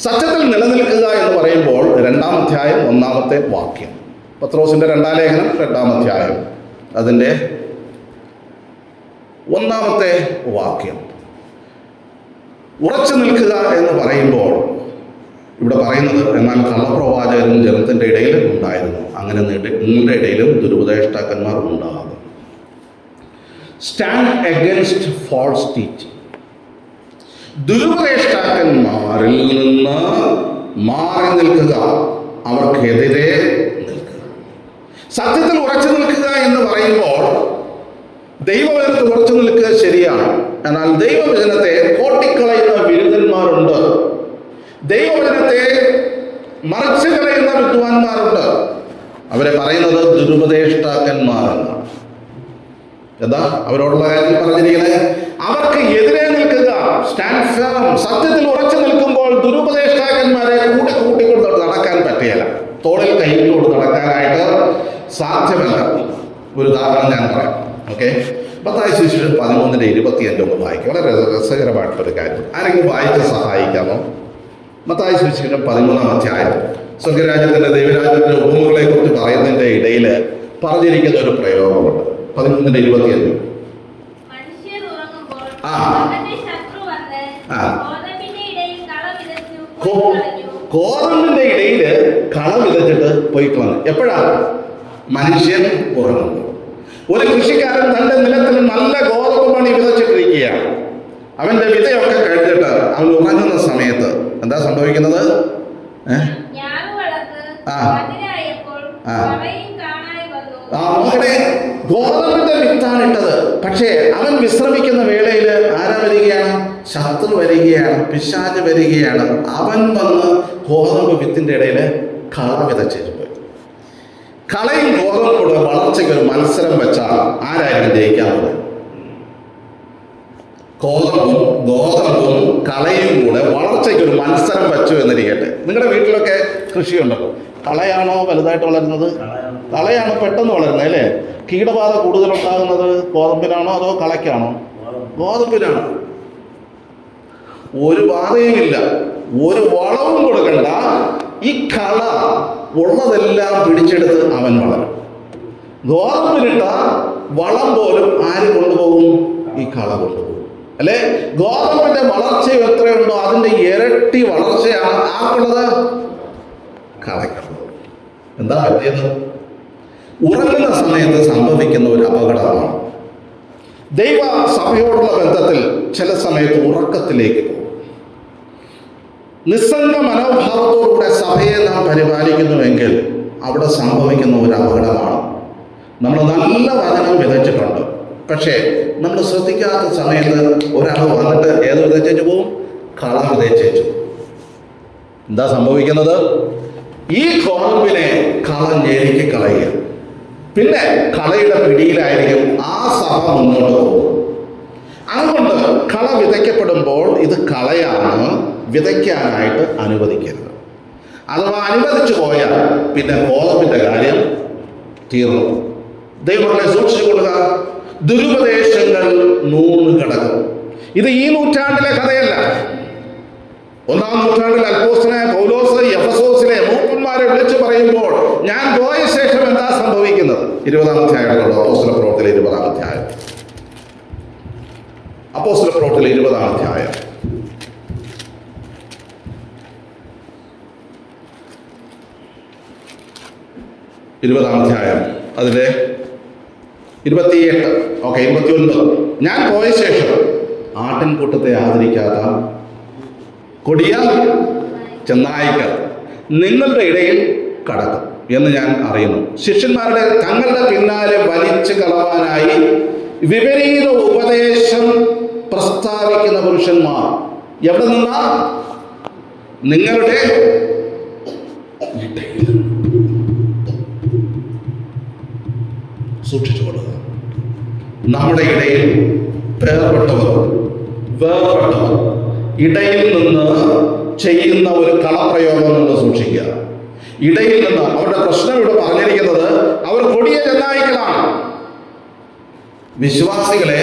സത്യത്തിൽ നിലനിൽക്കുക എന്ന് പറയുമ്പോൾ 2-ാം അധ്യായം 1-ാമത്തെ വാക്യം, പത്രോസിന്റെ 2-ാം ലേഖനം 2-ാം അധ്യായം അതിൻ്റെ 1-ാമത്തെ വാക്യം. ഉറച്ചു നിൽക്കുക എന്ന് പറയുമ്പോൾ ഇവിടെ പറയുന്നത്, എന്നാൽ കള്ളപ്രവാചകരും ജനത്തിൻ്റെ ഇടയിൽ ഉണ്ടായിരുന്നു, അങ്ങനെ നിങ്ങളുടെ ഇടയിലും ദുരുപദേഷ്ടാക്കന്മാർ ഉണ്ടാകും. Stand against false teaching. ദുരുപദേഷ്ടാക്കന്മാരിൽ നിന്ന് മാറി നിൽക്കുക, അവർക്കെതിരെ നിൽക്കുക. സത്യത്തിൽ ഉറച്ചു നിൽക്കുക എന്ന് പറയുമ്പോൾ ദൈവവചനത്തിൽ ഉറച്ചു നിൽക്കുക ശരിയാണ്. എന്നാൽ ദൈവവചനത്തെ കോട്ടിക്കളയുന്ന വിരുദ്ധന്മാരുണ്ട്, ദൈവവചനത്തെ മറിച്ച് കളയുന്ന വിദ്വാൻമാരുണ്ട്. അവരെ പറയുന്നത് ദുരുപദേഷ്ടാക്കന്മാരെന്നാണ്. എന്താ അവരോടുള്ള കാര്യത്തിൽ പറഞ്ഞിരിക്കുന്നത്? അവർക്ക് എതിരെ നിൽക്കുക, സ്റ്റാൻഡ് ഫേം. സത്യത്തിൽ ഉറച്ചു നിൽക്കുമ്പോൾ ദുരുപദേഷ്ടാക്കന്മാരെ കൂട്ടിക്കൊണ്ട് നടക്കാൻ പറ്റുകയില്ല, തോളിൽ കൈയിട്ടോട് നടക്കാനായിട്ട് സാധ്യമല്ല. ഒരു ഉദാഹരണം ഞാൻ പറയാം. ഓക്കെ, മത്തായി സുവിശേഷം 13:25 ഒന്ന് വായിക്കും. വളരെ രസകരമായിട്ടൊരു കാര്യം. ആരെങ്കിലും വായിച്ച് സഹായിക്കാമോ? മത്തായി സുവിശേഷം 13-ാം അധ്യായം സ്വർഗരാജ്യത്തിൻ്റെ ദൈവരാജ്യത്തിൻ്റെ ഉപമകളെ കുറിച്ച് പറയുന്നതിൻ്റെ ഇടയിൽ പറഞ്ഞിരിക്കുന്ന ഒരു പ്രയോഗമുണ്ട്. 13:25. ഗോതമ്പിന്റെ ഇടയിൽ കള വിതച്ചിട്ട് പോയി കളഞ്ഞു. എപ്പോഴാണ്? മനുഷ്യൻ ഉറങ്ങുന്നു. ഒരു കൃഷിക്കാരൻ തന്റെ നിലത്തിൽ നല്ല ഗോതമ്പ് മണി വിതച്ചിട്ടിരിക്കുകയാണ്. അവന്റെ വിതയൊക്കെ കഴിഞ്ഞിട്ട് അവൻ ഉറങ്ങുന്ന സമയത്ത് എന്താ സംഭവിക്കുന്നത്? മകനെ, ഗോതമ്പിന്റെ വിത്താണ് ഇട്ടത്. പക്ഷേ അവൻ വിശ്രമിക്കുന്ന വേളയിൽ ആരാ വരികയാണ്? ശത്രു വരികയാണ്, പിശാച് വരികയാണ്. അവൻ വന്ന് ഗോതമ്പ് വിത്തിന്റെ ഇടയിൽ കള വിതച്ചു പോയി. കളയും ഗോതമ്പോട് വളർച്ചയ്ക്ക് ഒരു മത്സരം വെച്ചാൽ ആരായിരിക്കും ജയിക്കാറുള്ളത്? ഗോതമ്പും കളയും കൂടെ വളർച്ചയ്ക്ക് ഒരു മത്സരം വെച്ചു എന്നിരിക്കട്ടെ. നിങ്ങളുടെ വീട്ടിലൊക്കെ കൃഷിയുണ്ടല്ലോ. കളയാണോ വലുതായിട്ട് വളരുന്നത്? കളയാണ് പെട്ടെന്ന് വളരുന്നത് അല്ലേ? കീടബാധ കൂടുതലുണ്ടാകുന്നത് ഗോതമ്പിനാണോ അതോ കളയ്ക്കാണോ? ഗോതമ്പിനാണ്. ഒരു ബാധയുമില്ല, ഒരു വളവും കൊടുക്കണ്ട. ഈ കള ഉള്ളതെല്ലാം പിടിച്ചെടുത്ത് അവൻ വളരും. ഗോതമ്പിനിട്ട വളം പോലും ആര് കൊണ്ടുപോകും? ഈ കള കൊണ്ടുപോകും അല്ലെ? ഗോതമ്പിന്റെ വളർച്ച എത്രയുണ്ടോ അതിന്റെ ഇരട്ടി വളർച്ചയാണ് ആർക്കുള്ളത്? കളയ്ക്കുള്ളത്. എന്താ പറ്റിയത്? ഉറങ്ങുന്ന സമയത്ത് സംഭവിക്കുന്ന ഒരു അപകടമാണ്. ദൈവ സഭയോടുള്ള ബന്ധത്തിൽ ചില സമയത്ത് ഉറക്കത്തിലേക്ക് പോകും. നിസ്സംഗ മനോഭാവത്തോടുകൂടെ സഭയെ നാം പരിപാലിക്കുന്നുവെങ്കിൽ അവിടെ സംഭവിക്കുന്ന ഒരു അപകടമാണ്. നമ്മൾ നല്ല വചനം വിതച്ചിട്ടുണ്ട്, പക്ഷേ നമ്മൾ ശ്രദ്ധിക്കാത്ത സമയത്ത് ഒരാൾ വന്നിട്ട് ഏത് വിതച്ചു പോവും? കള വിതച്ചു. എന്താ സംഭവിക്കുന്നത്? ഈ ഗോതമ്പിനെ കള ഞെരുക്കി കളയുക. പിന്നെ കളയുടെ പിടിയിലായിരിക്കും ആ സഭ മുന്നോട്ട് പോകും. അതുകൊണ്ട് കള വിതയ്ക്കപ്പെടുമ്പോൾ ഇത് കളയാണ്, വിതയ്ക്കാനായിട്ട് അനുവദിക്കരുത്. അഥവാ അനുവദിച്ചു പോയാൽ പിന്നെ ഗോതമ്പിന്റെ കാര്യം തീർന്നു. ദൈവങ്ങളെ സൂക്ഷിച്ചു കൊള്ളുക. ദുരുപദേശങ്ങൾ നൂറ് കിടക്കും. ഇത് ഈ നൂറ്റാണ്ടിലെ കഥയല്ല. 1-ാം നൂറ്റാണ്ടിൽ അപ്പോസ്തലനായ പൗലോസ് എഫെസോസിലെ മൂപ്പന്മാരെ വിളിച്ചു പറയുമ്പോൾ ഞാൻ പോയ ശേഷം എന്താ സംഭവിക്കുന്നത്? 20-ാം അധ്യായത്തിലുള്ള അപ്പോസ്തല പ്രവൃത്തിയിലെ 20-ാം അധ്യായം. അപ്പോസ്തല പ്രവൃത്തിയിലെ 20-ാം അധ്യായം. അതിലെ 28, 29. ഞാൻ പോയ ശേഷം ആട്ടിൻകൂട്ടത്തെ ആദരിക്കാത്ത കൊടിയ ചെന്നായ്ക്കൾ നിങ്ങളുടെ ഇടയിൽ കടക്കും എന്ന് ഞാൻ അറിയുന്നു. ശിഷ്യന്മാരുടെ തങ്ങളുടെ പിന്നാലെ വലിച്ചു കളവാനായി വിപരീത ഉപദേശം പ്രസ്താവിക്കുന്ന പുരുഷന്മാർ എവിടെ നിന്നാ? നിങ്ങളുടെ ഇടയിൽ. സൂക്ഷിച്ചുകൊള്ളുക. നമ്മുടെ ഇടയിൽ വേർപെട്ടവർ ഇടയിൽ നിന്ന് ചെയ്യുന്ന ഒരു കളപ്രയോഗം നമ്മൾ സൂക്ഷിക്കുക. ഇടയിൽ നിന്ന് അവരുടെ പ്രശ്നം ഇവിടെ പറഞ്ഞിരിക്കുന്നത് അവർ കൊടിയ ചെന്നായ്ക്കളാണ്. വിശ്വാസികളെ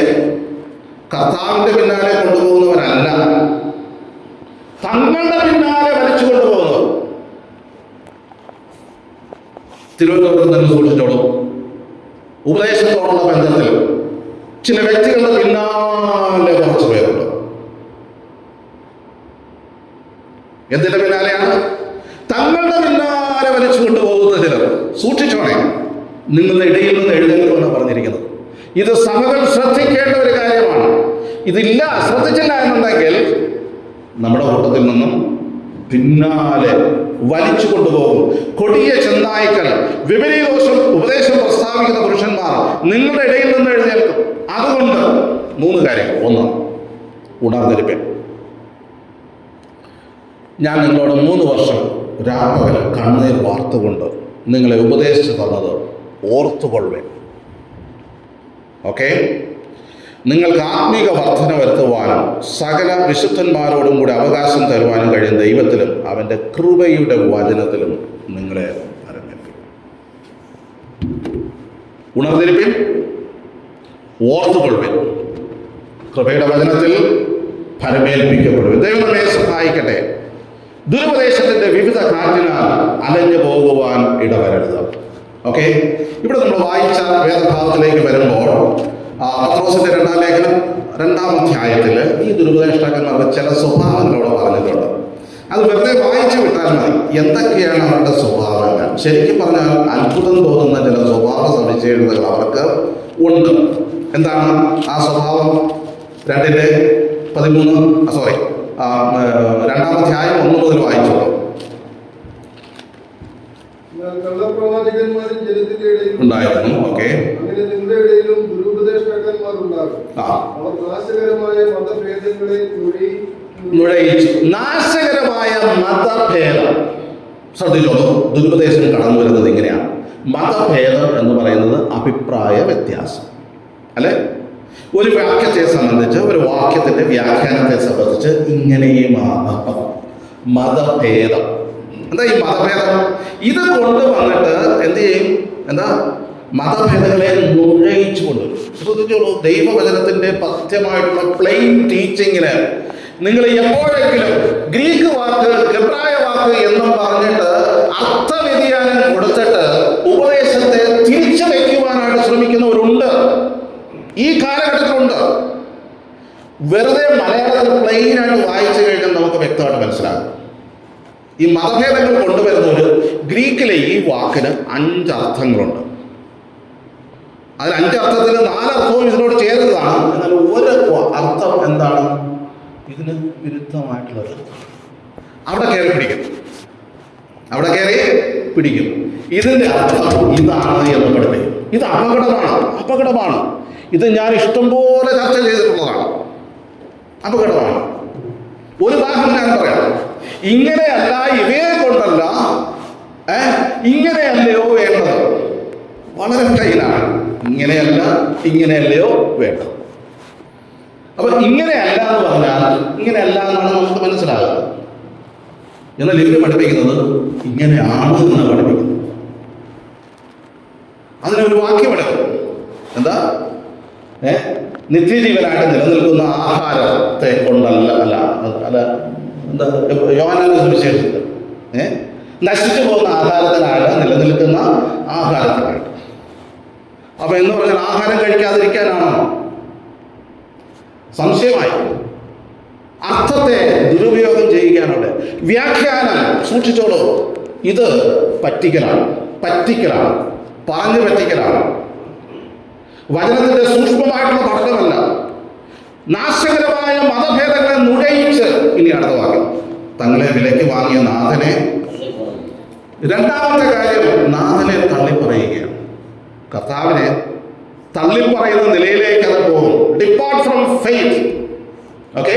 കർത്താവിന്റെ പിന്നാലെ കൊണ്ടുപോകുന്നവരല്ല, തങ്ങളുടെ പിന്നാലെ വലിച്ചു കൊണ്ടുപോകുന്നവർ. തിരുവനന്തപുരത്ത് തന്നെ സൂക്ഷിച്ചോളൂ. ഉപദേശത്തോടുള്ള ബന്ധത്തിൽ ചില വ്യക്തികളുടെ പിന്നാലെ കുറച്ച് പേരുണ്ട്. എന്തിന്റെ പിന്നാലെയാണ്? തങ്ങളുടെ പിന്നാലെ വലിച്ചു കൊണ്ടുപോകുന്ന ചിലർ. സൂക്ഷിച്ചോണേ, നിങ്ങളുടെ ഇടയിൽ നിന്ന് എഴുന്നേൽക്കുമെന്നാണ് പറഞ്ഞിരിക്കുന്നത്. ഇത് സഭകൾ ശ്രദ്ധിക്കേണ്ട ഒരു കാര്യമാണ്. ഇതില്ല, ശ്രദ്ധിച്ചില്ല എന്നുണ്ടെങ്കിൽ നമ്മുടെ കൂട്ടത്തിൽ നിന്നും പിന്നാലെ വലിച്ചു കൊണ്ടുപോകും കൊടിയ ചെന്നായ്ക്കൾ, വിപരീത ഉപദേശം പ്രസ്താവിക്കുന്ന പുരുഷന്മാർ നിങ്ങളുടെ ഇടയിൽ നിന്ന് എഴുന്നേൽക്കും. അതുകൊണ്ട് 3 കാര്യങ്ങൾ. 1, ഉണർന്നിരിപ്പൻ. ഞാൻ നിങ്ങളോട് 3 വർഷം രാപ്പകൽ കണ്ണീർ വാർത്തുകൊണ്ട് നിങ്ങളെ ഉപദേശിച്ചു തന്നത് ഓർത്തുകൊള്ളുവേൻ. ഓക്കെ? നിങ്ങൾക്ക് ആത്മീക വർധന വരുത്തുവാനും സകല വിശുദ്ധന്മാരോടും കൂടി അവകാശം തരുവാനും കഴിയും ദൈവത്തിലും അവൻ്റെ കൃപയുടെ വചനത്തിലും നിങ്ങളെ പരമേൽപ്പിക്കും. ഉണർന്നിരിപ്പിൻ, ഓർത്തുകൊള്ളുവിൻ, കൃപയുടെ വചനത്തിൽ പരമേൽപ്പിക്കപ്പെടുവിൻ. ദൈവം നമ്മെ സഹായിക്കട്ടെ. ദുരുപദേശത്തിന്റെ വിവിധ കാറ്റിനാൽ അലഞ്ഞു പോകുവാൻ ഇടവരരുത്. ഓക്കെ? ഇവിടെ നമ്മൾ വായിച്ച വേദഭാഗത്തിലേക്ക് വരുമ്പോൾ പത്രോസിന്റെ 2-ാം ലേഖനം 2-ാം അധ്യായത്തിൽ ഈ ദുരുപദേഷ്ടാക്കന്മാരുടെ ചില സ്വഭാവങ്ങളോട് പറഞ്ഞിട്ടുണ്ട്. അത് വെറുതെ വായിച്ചു വിട്ടാൽ മതി. എന്തൊക്കെയാണ് അവരുടെ സ്വഭാവങ്ങൾ? ശരിക്കും പറഞ്ഞാൽ അത്ഭുതം തോന്നുന്ന ചില സ്വഭാവ സവിശേഷതകൾ അവർക്ക് ഉണ്ട്. എന്താണ് ആ സ്വഭാവം? 2-13 അധ്യായം 1 മുതൽ വായിച്ചോളൂ. കള്ളപ്രവാചകന്മാരും ജനത്തിന്റെ ഇടയിൽ ഉണ്ടായിരുന്നു. ഓക്കെ. അങ്ങനെ നിങ്ങളുടെ ഇടയിലും ദുരുപദേഷ്ടാക്കന്മാർ ഉണ്ടാകും. അവർ നാശകരമായ മതഭേദങ്ങളെ നുഴയിച്ചു. നാശകരമായ മതഭേദം. ശ്രദ്ധിച്ചോളൂ, ദുരുപദേശം കടന്നു വരുന്നത് ഇങ്ങനെയാണ്. മതഭേദം എന്ന് പറയുന്നത് അഭിപ്രായ വ്യത്യാസം അല്ലെ? ഒരു വാക്യത്തെ സംബന്ധിച്ച്, ഒരു വാക്യത്തിന്റെ വ്യാഖ്യാനത്തെ സംബന്ധിച്ച് ഇങ്ങനെയുമാണ് മതഭേദം. എന്താ ഈ മതഭേദം? ഇത് കൊണ്ടുവന്നിട്ട് എന്ത് ചെയ്യും? എന്താ? മതഭേദങ്ങളെ നുഴയിച്ചു കൊണ്ടുവരും. ശ്രദ്ധിച്ചോളൂ, ദൈവവചനത്തിന്റെ പഥ്യമായിട്ടുള്ള പ്ലെയിൻ ടീച്ചിങ്ങിന് നിങ്ങൾ എപ്പോഴെങ്കിലും ഗ്രീക്ക് വാക്ക്, എബ്രായ വാക്ക് എന്നും പറഞ്ഞിട്ട് അർത്ഥവ്യതിയാനം കൊടുത്തിട്ട് ഉപദേശത്തെ തിരിച്ചു വയ്ക്കുവാനായിട്ട് ശ്രമിക്കുന്നവരുണ്ട്. ഈ കാലഘട്ടത്തിലുണ്ട്. വെറുതെ മലയാളത്തിൽ പ്ലെയിനായിട്ട് വായിച്ചു കഴിഞ്ഞാൽ നമുക്ക് വ്യക്തമായിട്ട് മനസ്സിലാകും. ഈ മതഭേദങ്ങൾ കൊണ്ടുവരുന്നവർ ഗ്രീക്കിലെ ഈ വാക്കിന് 5 അർത്ഥങ്ങളുണ്ട്. അതിൽ 5 അർത്ഥത്തിൽ 4 അർത്ഥവും ഇതിനോട് ചേരുന്നതാണ്. എന്നാൽ ഒരു അർത്ഥം എന്താണ്? ഇതിന് വിരുദ്ധമായിട്ടുള്ളത്. അവിടെ കയറി പിടിക്കും. ഇതിന്റെ അർത്ഥം ഇതാണ് എന്ന് പഠിപ്പിക്കും. ഇത് അപകടമാണ്. ഇത് ഞാൻ ഇഷ്ടംപോലെ ചർച്ച ചെയ്തിട്ടുള്ളതാണ്. അപകടമാണ്. ഒരു ഉദാഹരണം ഞാൻ പറയാം. ഇങ്ങനെയല്ല, ഇവയെ കൊണ്ടല്ല, ഇങ്ങനെയല്ലയോ വേണ്ടത്. വളരെ പ്ലെയിനാണ്. ഇങ്ങനെയല്ലയോ വേണ്ടത്. അപ്പൊ ഇങ്ങനെയല്ല എന്ന് പറഞ്ഞാൽ ഇങ്ങനെയല്ല എന്നാണ് നമുക്ക് മനസ്സിലാകുന്നത്. എന്നാൽ ഇവര് പഠിപ്പിക്കുന്നത് ഇങ്ങനെയാണ് എന്നാണ് പഠിപ്പിക്കുന്നത്. അതിനൊരു വാക്യമെടുക്കും. എന്താ? നിത്യജീവനായിട്ട് നിലനിൽക്കുന്ന ആഹാരത്തെ കൊണ്ടല്ല എന്താ യോഹന്നാന്റെ സുവിശേഷത്തിൽ നശിച്ചു പോകുന്ന ആഹാരത്തിനായിട്ട് നിലനിൽക്കുന്ന ആഹാരത്തിനായിട്ട്. അപ്പൊ എന്ന് പറഞ്ഞാൽ ആഹാരം കഴിക്കാതിരിക്കാനാണോ? സംശയമായി. അർത്ഥത്തെ ദുരുപയോഗം ചെയ്യുകയാണ്. വ്യാഖ്യാനം സൂക്ഷിച്ചോളൂ. ഇത് പറ്റിക്കലാണ്, പറഞ്ഞു പറ്റിക്കലാണ്. വചനത്തിന്റെ സൂക്ഷ്മമായിട്ടുള്ള പഠനമല്ല. നാശകരമായ മതഭേദങ്ങളെ നുഴയിച്ച്, ഇനി അടുത്ത വാക്യം, തങ്ങളെ വിലയ്ക്ക് വാങ്ങിയ നാഥനെ. രണ്ടാമത്തെ കാര്യം, നാഥനെ തള്ളിപ്പറയുകയാണ്. കർത്താവിനെ തള്ളിപ്പറയുന്ന നിലയിലേക്ക് അത് പോകും. Depart from faith. ഓക്കെ.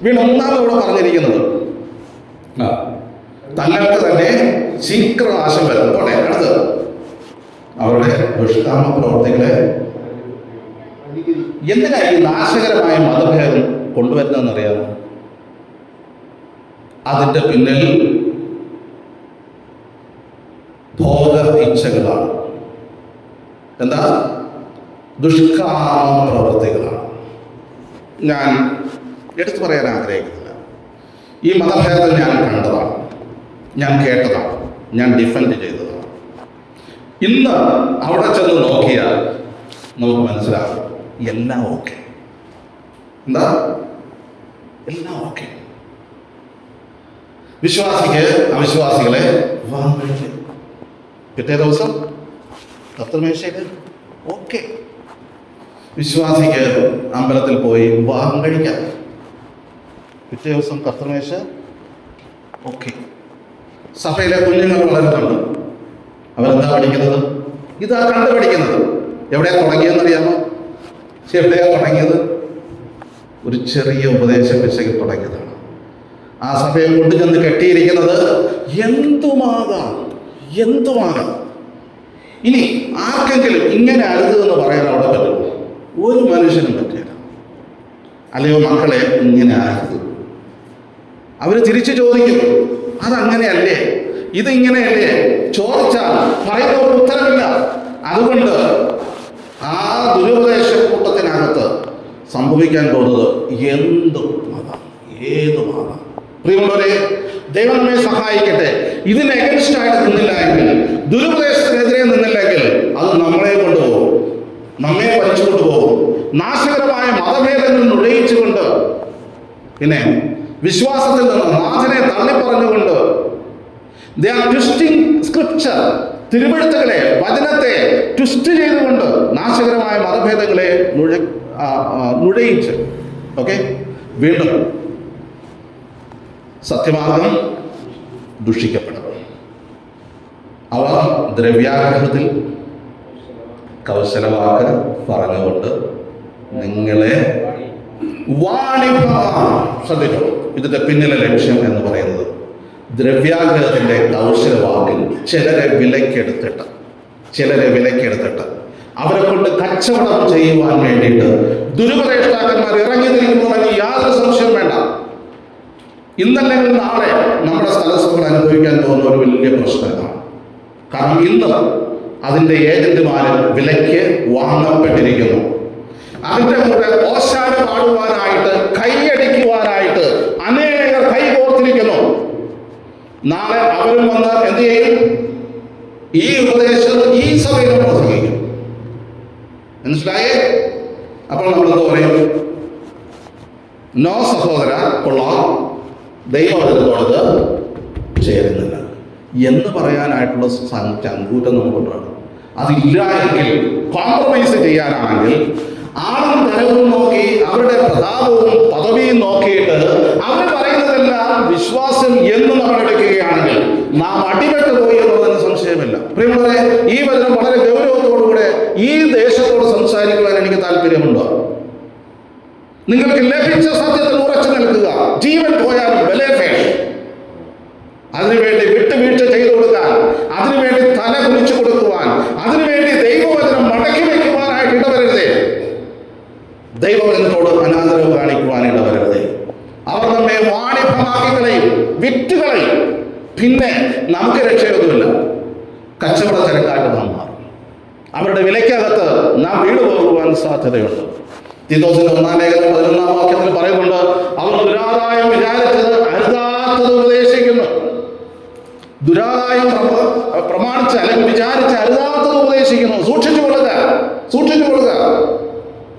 വീണ്ടും ഒന്നാമതോടെ പറഞ്ഞിരിക്കുന്നത് തങ്ങൾക്ക് തന്നെ ശീഘ്രനാശം വരും. പോട്ടെ, അടുത്തത് അവരുടെ ദുഷ്കാമ പ്രവർത്തികളെ. എന്തിനാ ഈ നാശകരമായ മതഭേദം കൊണ്ടുവരുന്നതെന്ന് അറിയാമോ? അതിൻ്റെ പിന്നിൽ ഭോഗ ഇച്ഛകളാണ്. എന്താ? ദുഷ്കാമ പ്രവൃത്തികളാണ്. ഞാൻ എടുത്തു പറയാൻ ആഗ്രഹിക്കുന്നില്ല. ഈ മതഭേദം ഞാൻ കണ്ടതാണ്, ഞാൻ കേട്ടതാണ്, ഞാൻ ഡിഫെൻഡ് ചെയ്തതാണ്. ഇന്ന് അവിടെ ചെന്ന് നോക്കിയാൽ നമുക്ക് മനസ്സിലാകും എല്ലാം ഓക്കെ. എന്താ? എല്ലാം ഓക്കെ. വിശ്വാസിക്ക് അവിശ്വാസികളെ വാങ്ങിച്ച് പിറ്റേ ദിവസം കർത്തൃമേശയ്ക്ക് ഓക്കെ. വിശ്വാസിക്ക് അമ്പലത്തിൽ പോയി വിവാഹം കഴിക്കാം. പിറ്റേ ദിവസം കർത്തൃമേശ ഓക്കെ. സഭയിലെ കുഞ്ഞുങ്ങൾ വളരുന്നുണ്ട്. അവരെന്താ പഠിക്കുന്നത്? ഇതാ കണ്ടുപഠിക്കുന്നത്. എവിടെയാ തുടങ്ങിയെന്നറിയാമോ? എവിടെയാ തുടങ്ങിയത്? ഒരു ചെറിയ ഉപദേശ പിശകിൽ തുടങ്ങിയതാണ്. ആ സഭയെ കൊണ്ടുചെന്ന് കെട്ടിയിരിക്കുന്നത് എന്തുമാകാം. ഇനി ആർക്കെങ്കിലും ഇങ്ങനെ അരുത് എന്ന് പറയാൻ അവിടെ പറ്റുമോ? ഒരു മനുഷ്യനും പറ്റില്ല. അല്ലയോ മക്കളെ, ഇങ്ങനെ അരുത്. അവർ തിരിച്ചു ചോദിക്കും, അതങ്ങനെയല്ലേ, ഇതിങ്ങനെയല്ലേ? ചോദിച്ചാൽ പറയുന്നവർക്ക് ഉത്തരമില്ല. അതുകൊണ്ട് ആ ദുരുപദേശ കൂട്ടത്തിനകത്ത് സംഭവിക്കാൻ പോകുന്നത് എന്തുമാകാം, ഏതുമാകാം. പ്രിയമുള്ളവരെ, ദൈവം നമ്മെ സഹായിക്കട്ടെ. ഇതിന് എഗൻസ്റ്റ് ആയിട്ട് നിന്നില്ല എങ്കിൽ, ദുരുപദേശത്തിനെതിരെ നിന്നില്ലെങ്കിൽ അത് നമ്മളെ കൊണ്ടുപോകും, നമ്മെ വലിച്ചുകൊണ്ടുപോകും. നാശകരമായ മതഭേദങ്ങൾ നുഴയിച്ചുകൊണ്ട് പിന്നെ വിശ്വാസത്തിൽ നിന്ന് നാഥനെ തള്ളിപ്പറഞ്ഞുകൊണ്ട് they are twisting scripture, തിരുവെഴുത്തുകളെ, വചനത്തെ ട്വിസ്റ്റ് ചെയ്തുകൊണ്ട് നാശകരമായ മതഭേദങ്ങളെ നുഴയിച്ച് വീണ്ടും സത്യമാർഗം ദുഷിക്കപ്പെടും. അവർ ദ്രവ്യാഗ്രഹത്തിൽ കൗശലവാക്ക് പറഞ്ഞുകൊണ്ട് നിങ്ങളെ ശ്രദ്ധിച്ചു. ഇതിന്റെ പിന്നിലെ ലക്ഷ്യം എന്ന് പറയുന്നത് ദ്രവ്യാഗ്രഹത്തിന്റെ കൗശലവാക്കിൽ ചിലരെ വിലക്കെടുത്തിട്ട് അവരെ കൊണ്ട് കച്ചവടം ചെയ്യുവാൻ വേണ്ടിയിട്ട് ദുരുപദേഷ്ടാക്കന്മാർ ഇറങ്ങി തിരിക്കുന്നതിന് യാതൊരു സംശയം വേണ്ട. ഇന്നല്ലെങ്കിൽ നാളെ നമ്മുടെ സ്ഥലസുഖങ്ങൾ അനുഭവിക്കാൻ പോകുന്ന ഒരു വലിയ പ്രശ്നം ഇതാണ്. കാരണം ഇന്ന് അതിൻ്റെ ഏജന്റുമാരിൽ വിലയ്ക്ക് വാങ്ങപ്പെട്ടിരിക്കുന്നു. അതിൻ്റെ കൂടെ ഓശാന പാടുവാനായിട്ട്, കൈയടിക്കുവാനായിട്ട് അനേകർ കൈകോർത്തിരിക്കുന്നു. നാളെ അവരും വന്ന് എന്ത് ചെയ്യും? ഈ ഉപദേശം ഈ സഭയിൽ പ്രസംഗിക്കും. മനസ്സിലായേ? അപ്പോൾ നമ്മൾ എന്ത് പറയും? നോ സഹോദര, കൊള്ളാം, ദൈവവചനത്തോടത് ചേരുന്നില്ല എന്ന് പറയാനായിട്ടുള്ള ചങ്കൂറ്റം നമുക്കുണ്ടാണ്. അതില്ല എങ്കിൽ, കോംപ്രമൈസ് ചെയ്യാനാണെങ്കിൽ ആളും തരവും നോക്കി അവരുടെ പ്രതാപവും പദവിയും നോക്കിയിട്ട് അവർ പറയുന്നതെല്ലാം വിശ്വാസം എന്ന് നമ്മൾ എടുക്കുകയാണെങ്കിൽ നാം അടിപെട്ടു പോയി എന്നുള്ളതിന് സംശയമില്ല. പ്രിയമുള്ളവരെ, ഈ വചനം വളരെ ഗൗരവത്തോടുകൂടെ ഈ ദേശത്തോട് സംസാരിക്കുവാൻ എനിക്ക് താല്പര്യമുണ്ടോ? നിങ്ങൾക്ക് ലഭിച്ച സത്യത്തിൽ ഉറച്ചു നിൽക്കുക. ജീവൻ പോയാലും ബലേഫേഷ്, അതിനുവേണ്ടി വിട്ടുവീഴ്ച ചെയ്തു കൊടുക്കാൻ, അതിനുവേണ്ടി തല കുനിച്ചു കൊടുക്കുവാൻ, അതിനുവേണ്ടി ദൈവവചനം മടക്കി വയ്ക്കുവാനായിട്ട് ഇടവരരുതേ. ദൈവവചനത്തോട് അനാദരവ് കാണിക്കുവാൻ ഇടവരരുതേ. അവർ നമ്മെ വാണിഭമാക്കി കളയും, വിറ്റുകളയും. പിന്നെ നമുക്ക് രക്ഷയൊന്നുമില്ല. കച്ചവട ചരക്കായിട്ട് നാം മാറും. അവരുടെ വിലയ്ക്കകത്ത് നാം വീണു പോകുവാൻ സാധ്യതയുണ്ട്. തീത്തോസിന്റെ 1-ാം ലേഖനം 11-ാം വാക്യത്തിൽ പറയുന്നുണ്ട്, അവർ ദുരാദായം വിചാരിച്ചത് അരുതാത്തത് ഉപദേശിക്കുന്നു. ദുരാദായം പ്രമാണിച്ച് അല്ലെങ്കിൽ വിചാരിച്ച് അരുതാത്തത് ഉപദേശിക്കുന്നു. സൂക്ഷിച്ചു കൊള്ളുക.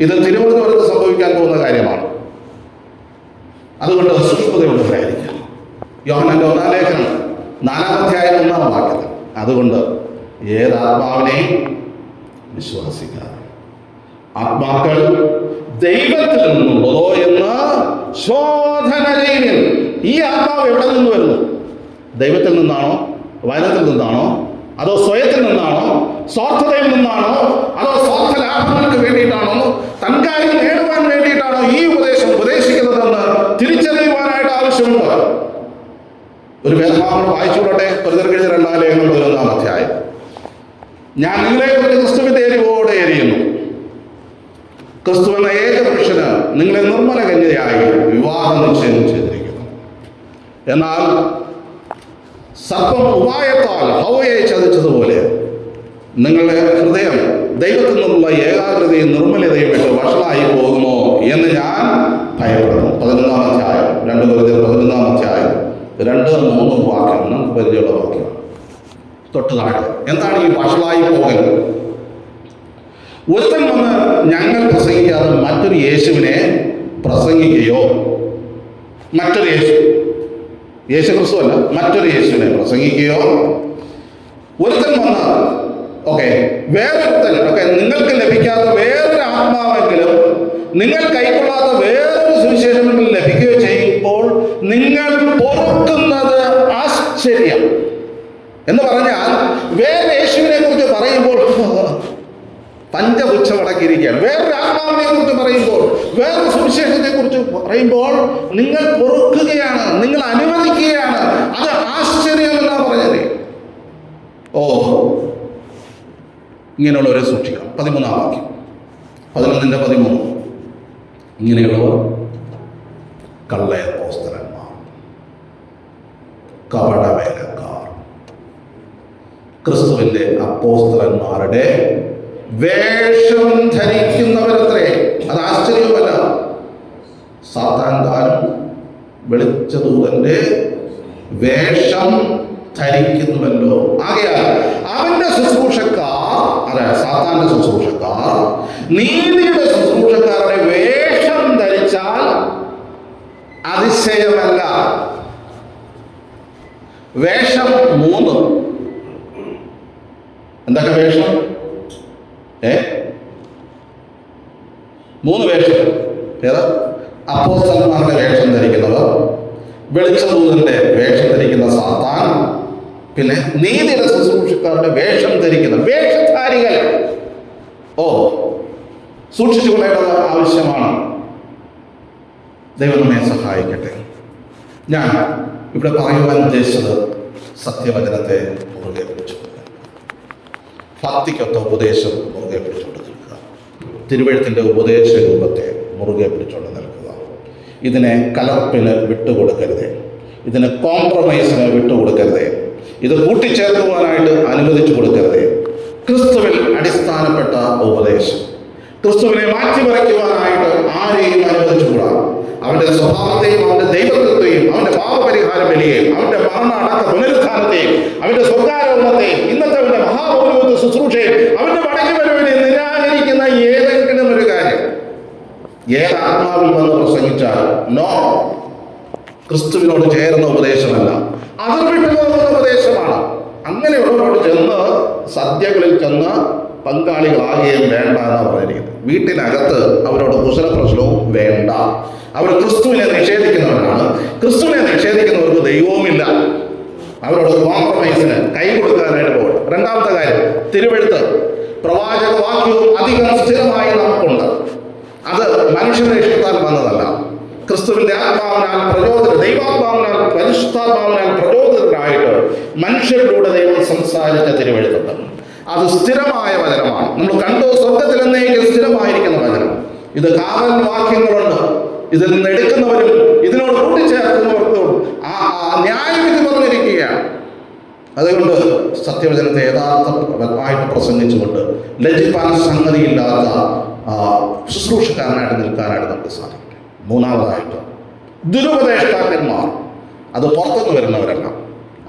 ഇത് തിരുവനന്തപുരത്ത് സംഭവിക്കാൻ പോകുന്ന കാര്യമാണ്. അതുകൊണ്ട് സൂക്ഷ്മതയുള്ളവരായിരിക്കാം. യോഹന്നാന്റെ 1-ാം ലേഖനം 4-ാം അധ്യായം 1-ാം വാക്യത്തിൽ, അതുകൊണ്ട് ഏതാത്മാവിനെയും വിശ്വാസിക്കുക. ആത്മാക്കൾ ദൈവത്തിൽ നിന്നുള്ളതോ എന്ന് ശോധന ചെയ്യുവിൻ. ഈ ആത്മാവ് എവിടെ നിന്ന് വരുന്നു? ദൈവത്തിൽ നിന്നാണോ? വചനത്തിൽ നിന്നാണോ? അതോ സ്വയത്തിൽ നിന്നാണോ? സ്വാർത്ഥതയിൽ നിന്നാണോ? അതോ സ്വാർത്ഥ ലാഭങ്ങൾക്ക് വേണ്ടിയിട്ടാണോ? തൻകാര്യം നേടുവാൻ വേണ്ടിയിട്ടാണോ ഈ ഉപദേശം ഉപദേശിക്കുന്നതെന്ന് തിരിച്ചറിയുവാനായിട്ട് ആവശ്യമുണ്ട്. ഒരു വേദഭാഗങ്ങൾ വായിച്ചുകൊള്ളട്ടെ. കൊരിന്ത്യർക്കെഴുതിയ 2-ാം ലേഖനം 11-ാം അധ്യായം. ഞാൻ നിങ്ങളെക്കുറിച്ച് ക്രിസ്തുവിന്റെ എരിവോടെ എരിയുന്നു. ക്രിസ്തു എന്ന ഏക പുരുഷന് നിങ്ങളെ നിർമ്മല കന്യയായി വിവാഹം നിശ്ചയം ചെയ്തിരിക്കുന്നു. എന്നാൽ സർപ്പം ഉപായത്താൽ ഹവ്വയെ ചതിച്ചതുപോലെ നിങ്ങളുടെ ഹൃദയം ദൈവത്തിൽ നിന്നുള്ള ഏകാഗ്രതയും നിർമ്മലതയും വിട്ട് വഷളായി പോകുമോ എന്ന് ഞാൻ ഭയപ്പെടുന്നു. 11-ാം അധ്യായം 2 കൊരിന്ത്യർ 11-ാം അധ്യായം 2-3 വാക്യം നമുക്ക് പരിചയമുള്ള വാക്യം. തൊട്ട് താഴെ എന്താണ് ഈ വഷളായി പോകൽ? ഒരുത്തൻ വന്ന് ഞങ്ങൾ പ്രസംഗിക്കാതെ മറ്റൊരു യേശുവിനെ പ്രസംഗിക്കുകയോ, മറ്റൊരു യേശു ക്രിസ്തു അല്ല, മറ്റൊരു യേശുവിനെ പ്രസംഗിക്കുകയോ, ഒരുത്തൻ വന്ന് വേറൊരുത്തൻ നിങ്ങൾക്ക് ലഭിക്കാത്ത വേറൊരു ആത്മാവെങ്കിലും നിങ്ങൾ കൈക്കൊള്ളാത്ത വേറൊരു സുവിശേഷമെങ്കിലും ലഭിക്കുകയോ ചെയ്യുമ്പോൾ നിങ്ങൾ പൊറുക്കുന്നത് ആശ്ചര്യം. എന്ന് പറഞ്ഞാൽ വേറെ യേശുവിനെ കുറിച്ച് പറയുമ്പോൾ പഞ്ചപുച്ഛം അടക്കിയിരിക്കുകയാണ്. വേറൊരു ആത്മാവിനെ കുറിച്ച് പറയുമ്പോൾ, വേറൊരു സുവിശേഷത്തെ കുറിച്ച് പറയുമ്പോൾ നിങ്ങൾ പൊറുക്കുകയാണ്, നിങ്ങൾ അനുവദിക്കുകയാണ്. അത് ആശ്ചര്യമെന്നാ പറഞ്ഞത്. ഇങ്ങനെയുള്ളവരെ സൂക്ഷിക്കണം. 13-ാം വാക്യം, 11-13. ഇങ്ങനെയുള്ളവർ കള്ളയപ്പോസ്തലന്മാർ, കപടവേലക്കാർ, ക്രിസ്തുവിന്റെ അപ്പോസ്തലന്മാരുടെ വേഷം ധരിക്കുന്നവരത്രേ. അത് ആശ്ചര്യമല്ല. സാത്താൻ താനും വെളിച്ചദൂതന്റെ വേഷം ധരിക്കുന്നുവല്ലോ. ആകയാൽ അവന്റെ ശുശ്രൂഷക്കാർ, അതായത് സാത്താന്റെ ശുശ്രൂഷക്കാർ നീതിയുടെ ശുശ്രൂഷക്കാരുടെ വേഷം ധരിച്ചാൽ അതിശയമല്ല. വേഷം 3. എന്തൊക്കെ വേഷം? 3 വേഷം. ഏതാ? അപ്പോസ്തലന്മാരുടെ വേഷം ധരിക്കുന്നവർ, വെളിച്ചദൂതന്റെ വേഷം ധരിക്കുന്ന സാത്താൻ, പിന്നെ നീതിയുടെ ശുശ്രൂഷക്കാരുടെ വേഷം ധരിക്കുന്ന വേഷധാരികൾ. സൂക്ഷിച്ചുകൊള്ളേണ്ടത് ആവശ്യമാണ്. ദൈവം നമ്മെ സഹായിക്കട്ടെ. ഞാൻ ഇവിടെ പറയുവാൻ ഉദ്ദേശിച്ചത് സത്യവചനത്തെ മുറുകെ പിടിച്ചുകൊണ്ട് ഭക്തിക്കൊത്ത ഉപദേശം മുറുകെ പിടിച്ചുകൊണ്ട് നിൽക്കുക. തിരുവഴുത്തിൻ്റെ ഉപദേശ രൂപത്തെ മുറുകെ പിടിച്ചുകൊണ്ട് നിൽക്കുക. ഇതിനെ കലർപ്പിന് വിട്ടുകൊടുക്കരുതേ, ഇതിന് കോംപ്രമൈസിന് വിട്ടുകൊടുക്കരുതേ, ഇത് കൂട്ടിച്ചേർക്കുവാനായിട്ട് അനുവദിച്ചു കൊടുക്കരുതേ. ക്രിസ്തുവിൽ അടിസ്ഥാനപ്പെട്ട ഉപദേശം, ക്രിസ്തുവിനെ മാറ്റിമറിക്കുവാനായിട്ട് ആരെയും അനുവദിച്ചുകൂടാ. അവന്റെ സ്വഭാവത്തെയും അവന്റെ ദൈവത്വത്തെയും അവന്റെ പാപപരിഹാര ബലിയെയും അവന്റെ മരണ അടക്ക പുനരുത്ഥാനത്തെയും അവന്റെ സ്വർഗാരോഹണത്തെയും ഇന്നത്തെ അവന്റെ മഹാപൗരോഹിത്യ ശുശ്രൂഷയും അവന്റെ മടങ്ങി വരവിനെ നിരാകരിക്കുന്ന ഏതെങ്കിലും ഒരു കാര്യം ഏത് ആത്മാവിൽ വന്ന് പ്രസംഗിച്ചാൽ നോ, ക്രിസ്തുവിനോട് ചേർന്ന ഉപദേശമല്ല, അത് വിട്ടുപോകുന്ന ഉപദേശമാണ്. അങ്ങനെയുള്ളവരോട് ചെന്ന് സദ്യകളിൽ ചെന്ന് പങ്കാളികളാകുകയും വേണ്ട എന്നാണ് പറഞ്ഞിരിക്കുന്നത്. വീട്ടിനകത്ത് അവരോട് കുശല പ്രശ്നവും വേണ്ട. അവർ ക്രിസ്തുവിനെ നിഷേധിക്കുന്നവരാണ്. ക്രിസ്തുവിനെ നിഷേധിക്കുന്നവർക്ക് ദൈവവുമില്ല. അവരോട് കോംപ്രമൈസിന് കൈ കൊടുക്കാനായിട്ട് പോകും. രണ്ടാമത്തെ കാര്യം, തിരുവെഴുത്ത് പ്രവാചക വാക്യവും അധികം സ്ഥിരമായി നമുക്കുണ്ട്. അത് മനുഷ്യന്റെ ഇഷ്ടത്താൽ വന്നതല്ല. ക്രിസ്തുവിന്റെ ആത്മാവിനാൽ ദൈവാത്മാവിനാൽ പരിശുദ്ധാത്മാവിനാൽ പ്രചോദിതരായിട്ട് മനുഷ്യരിലൂടെ ദൈവം സംസാരിച്ച തിരുവെഴുത്തുണ്ട്. അത് സ്ഥിരമായ വചനമാണ്. നമ്മൾ കണ്ടു, സ്വർഗത്തിൽ എന്നേക്കും സ്ഥിരമായിരിക്കുന്ന വചനം. ഇത് കാവൽ വാക്യങ്ങളുണ്ട്. ഇതിൽ നിന്ന് എടുക്കുന്നവരും ഇതിനോട് കൂട്ടിച്ചേർക്കുന്നവർക്കും ആ ന്യായവിധി പറഞ്ഞിരിക്കുകയാണ്. അതുകൊണ്ട് സത്യവചനത്തെ യഥാർത്ഥമായിട്ട് പ്രസംഗിച്ചുകൊണ്ട് ലജ്ജിപ്പാൻ സംഗതിയില്ലാത്ത ശുശ്രൂഷക്കാരനായിട്ട് നിൽക്കാനായിട്ട് നമുക്ക് സാധിക്കും. മൂന്നാമതായിട്ട് ദുരുപദേഷ്ടാക്കന്മാർ. അത് പുറത്തുനിന്ന് വരുന്നവരല്ല,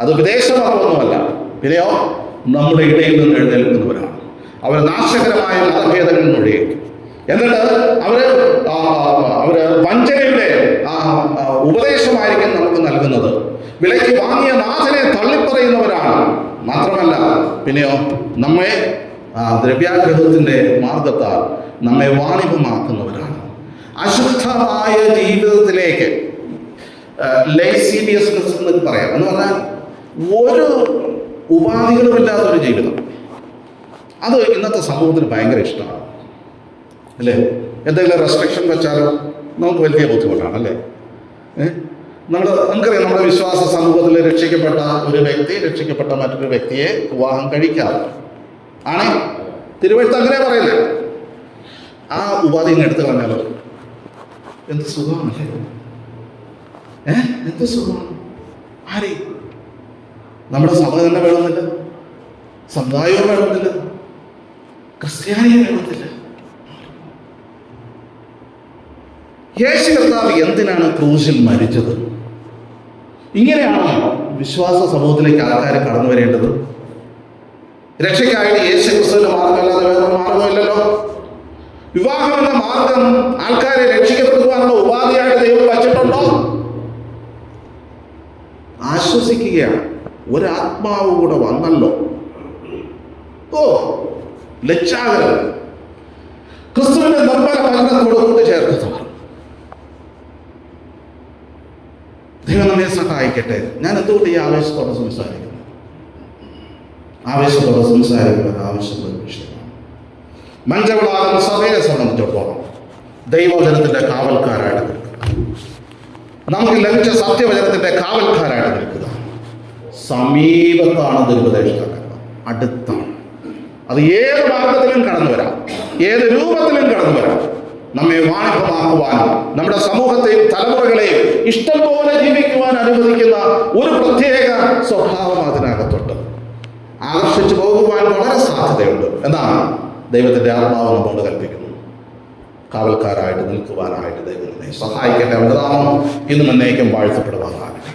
അത് വിദേശമൊന്നുമല്ല, പിന്നെയോ നമ്മുടെ ഇടയിൽ നിന്ന് എഴുന്നേൽക്കുന്നവരാണ്. അവർ നാശകരമായ മതഭേദങ്ങളിൽ നൊഴിയേക്കും. എന്നിട്ട് അവര് വഞ്ചനയുടെ ഉപദേശമായിരിക്കും നമുക്ക് നൽകുന്നത്. വിലയ്ക്ക് വാങ്ങിയ നാഥനെ തള്ളിപ്പറയുന്നവരാണ്. മാത്രമല്ല പിന്നെയോ നമ്മെ ദ്രവ്യാഗ്രഹത്തിൻ്റെ മാർഗത്താൽ നമ്മെ വാണിഭമാക്കുന്നവരാണ്. അശുദ്ധമായ ജീവിതത്തിലേക്ക് ലൈസീബിയസ്നെസ് എന്ന് പറയാം. എന്ന് പറഞ്ഞാൽ ഒരു ഉപാധികളുമില്ലാത്തൊരു ജീവിതം. അത് ഇന്നത്തെ സമൂഹത്തിന് ഭയങ്കര ഇഷ്ടമാണ്, അല്ലേ? എന്തെങ്കിലും റെസ്ട്രിക്ഷൻ വെച്ചാലോ നമുക്ക് വലിയ ബുദ്ധിമുട്ടാണ്, അല്ലേ? നമുക്കറിയാം, നമ്മുടെ വിശ്വാസ സമൂഹത്തിൽ രക്ഷിക്കപ്പെട്ട ഒരു വ്യക്തി രക്ഷിക്കപ്പെട്ട മറ്റൊരു വ്യക്തിയെ വിവാഹം കഴിക്കാം ആണേ. തിരുവഴുത്ത് അങ്ങനെ പറയുന്നത്. ആ ഉപാധി ഇങ്ങ് എടുത്തു കളഞ്ഞാലോ എന്ത് സുഖമാണല്ലേ? എന്ത് സുഖമാണ്. ആരെ? നമ്മുടെ സഭ തന്നെ വേണമെന്നില്ല, സമുദായവും വേണമെന്നില്ല, ക്രിസ്ത്യാനിയും വേണമെന്നില്ല. യേശു കർത്താവ് എന്തിനാണ് ക്രൂശിൽ മരിച്ചത്? ഇങ്ങനെയാണോ വിശ്വാസ സമൂഹത്തിലേക്ക് ആൾക്കാർ കടന്നു വരേണ്ടത്? രക്ഷയ്ക്കായിട്ട് യേശു ക്രിസ്തുവിന്റെ മാർഗമല്ലാതെ വേറൊരു മാർഗമില്ലല്ലോ. വിവാഹം എന്ന മാർഗം ആൾക്കാരെ രക്ഷിക്കപ്പെടുവാനുള്ള ഉപാധിയായിട്ട് ദൈവം വച്ചിട്ടുണ്ടോ? ആശ്വസിക്കുകയാണ്, ഒരാത്മാവ് കൂടെ വന്നല്ലോ. ലജ്ജാകരം. ക്രിസ്തുവിന്റെ നിർമ്മല വചനത്തോട് കൂട്ടിച്ചേർക്കുന്നവർ. ദൈവം നമ്മെ സഹായിക്കട്ടെ. ഞാൻ എന്തുകൊണ്ട് ഈ ആവേശത്തോടെ സംസാരിക്കുന്നു? ആവേശത്തോടെ സംസാരിക്കുന്നത് ആവശ്യമുള്ള വിഷയമാണ്. മഞ്ചവളാകുന്ന സഭയെ സംബന്ധിച്ചിടത്തോളം ദൈവവചനത്തിന്റെ കാവൽക്കാരായിട്ട് നിൽക്കുക. നമുക്ക് ലഭിച്ച സത്യവചനത്തിന്റെ കാവൽക്കാരായിട്ട് നിൽക്കുക. സമീപത്താണ് ദുരുപദേഷ്ടാക്കന്മാർ, അടുത്താണ്. അത് ഏത് മാർഗത്തിലും കടന്നു വരാം, ഏത് രൂപത്തിലും കടന്നു വരാം. നമ്മെ വാണിഭമാക്കുവാനും നമ്മുടെ സമൂഹത്തെയും തലമുറകളെയും ഇഷ്ടം പോലെ ജീവിക്കുവാൻ അനുവദിക്കുന്ന ഒരു പ്രത്യേക സ്വഭാവം അതിനകത്തുണ്ട്. ആകർഷിച്ചു പോകുവാൻ വളരെ സാധ്യതയുണ്ട് എന്നാണ് ദൈവത്തിന്റെ ആത്മാവ് നമ്മോട് കൽപ്പിക്കുന്നു. കാവൽക്കാരായിട്ട് നിൽക്കുവാനായിട്ട് ദൈവം സഹായിക്കട്ടെ. അവന്റെ നാമം ഇന്നും എന്നേക്കും വാഴ്ത്തപ്പെടുവാനാകട്ടെ.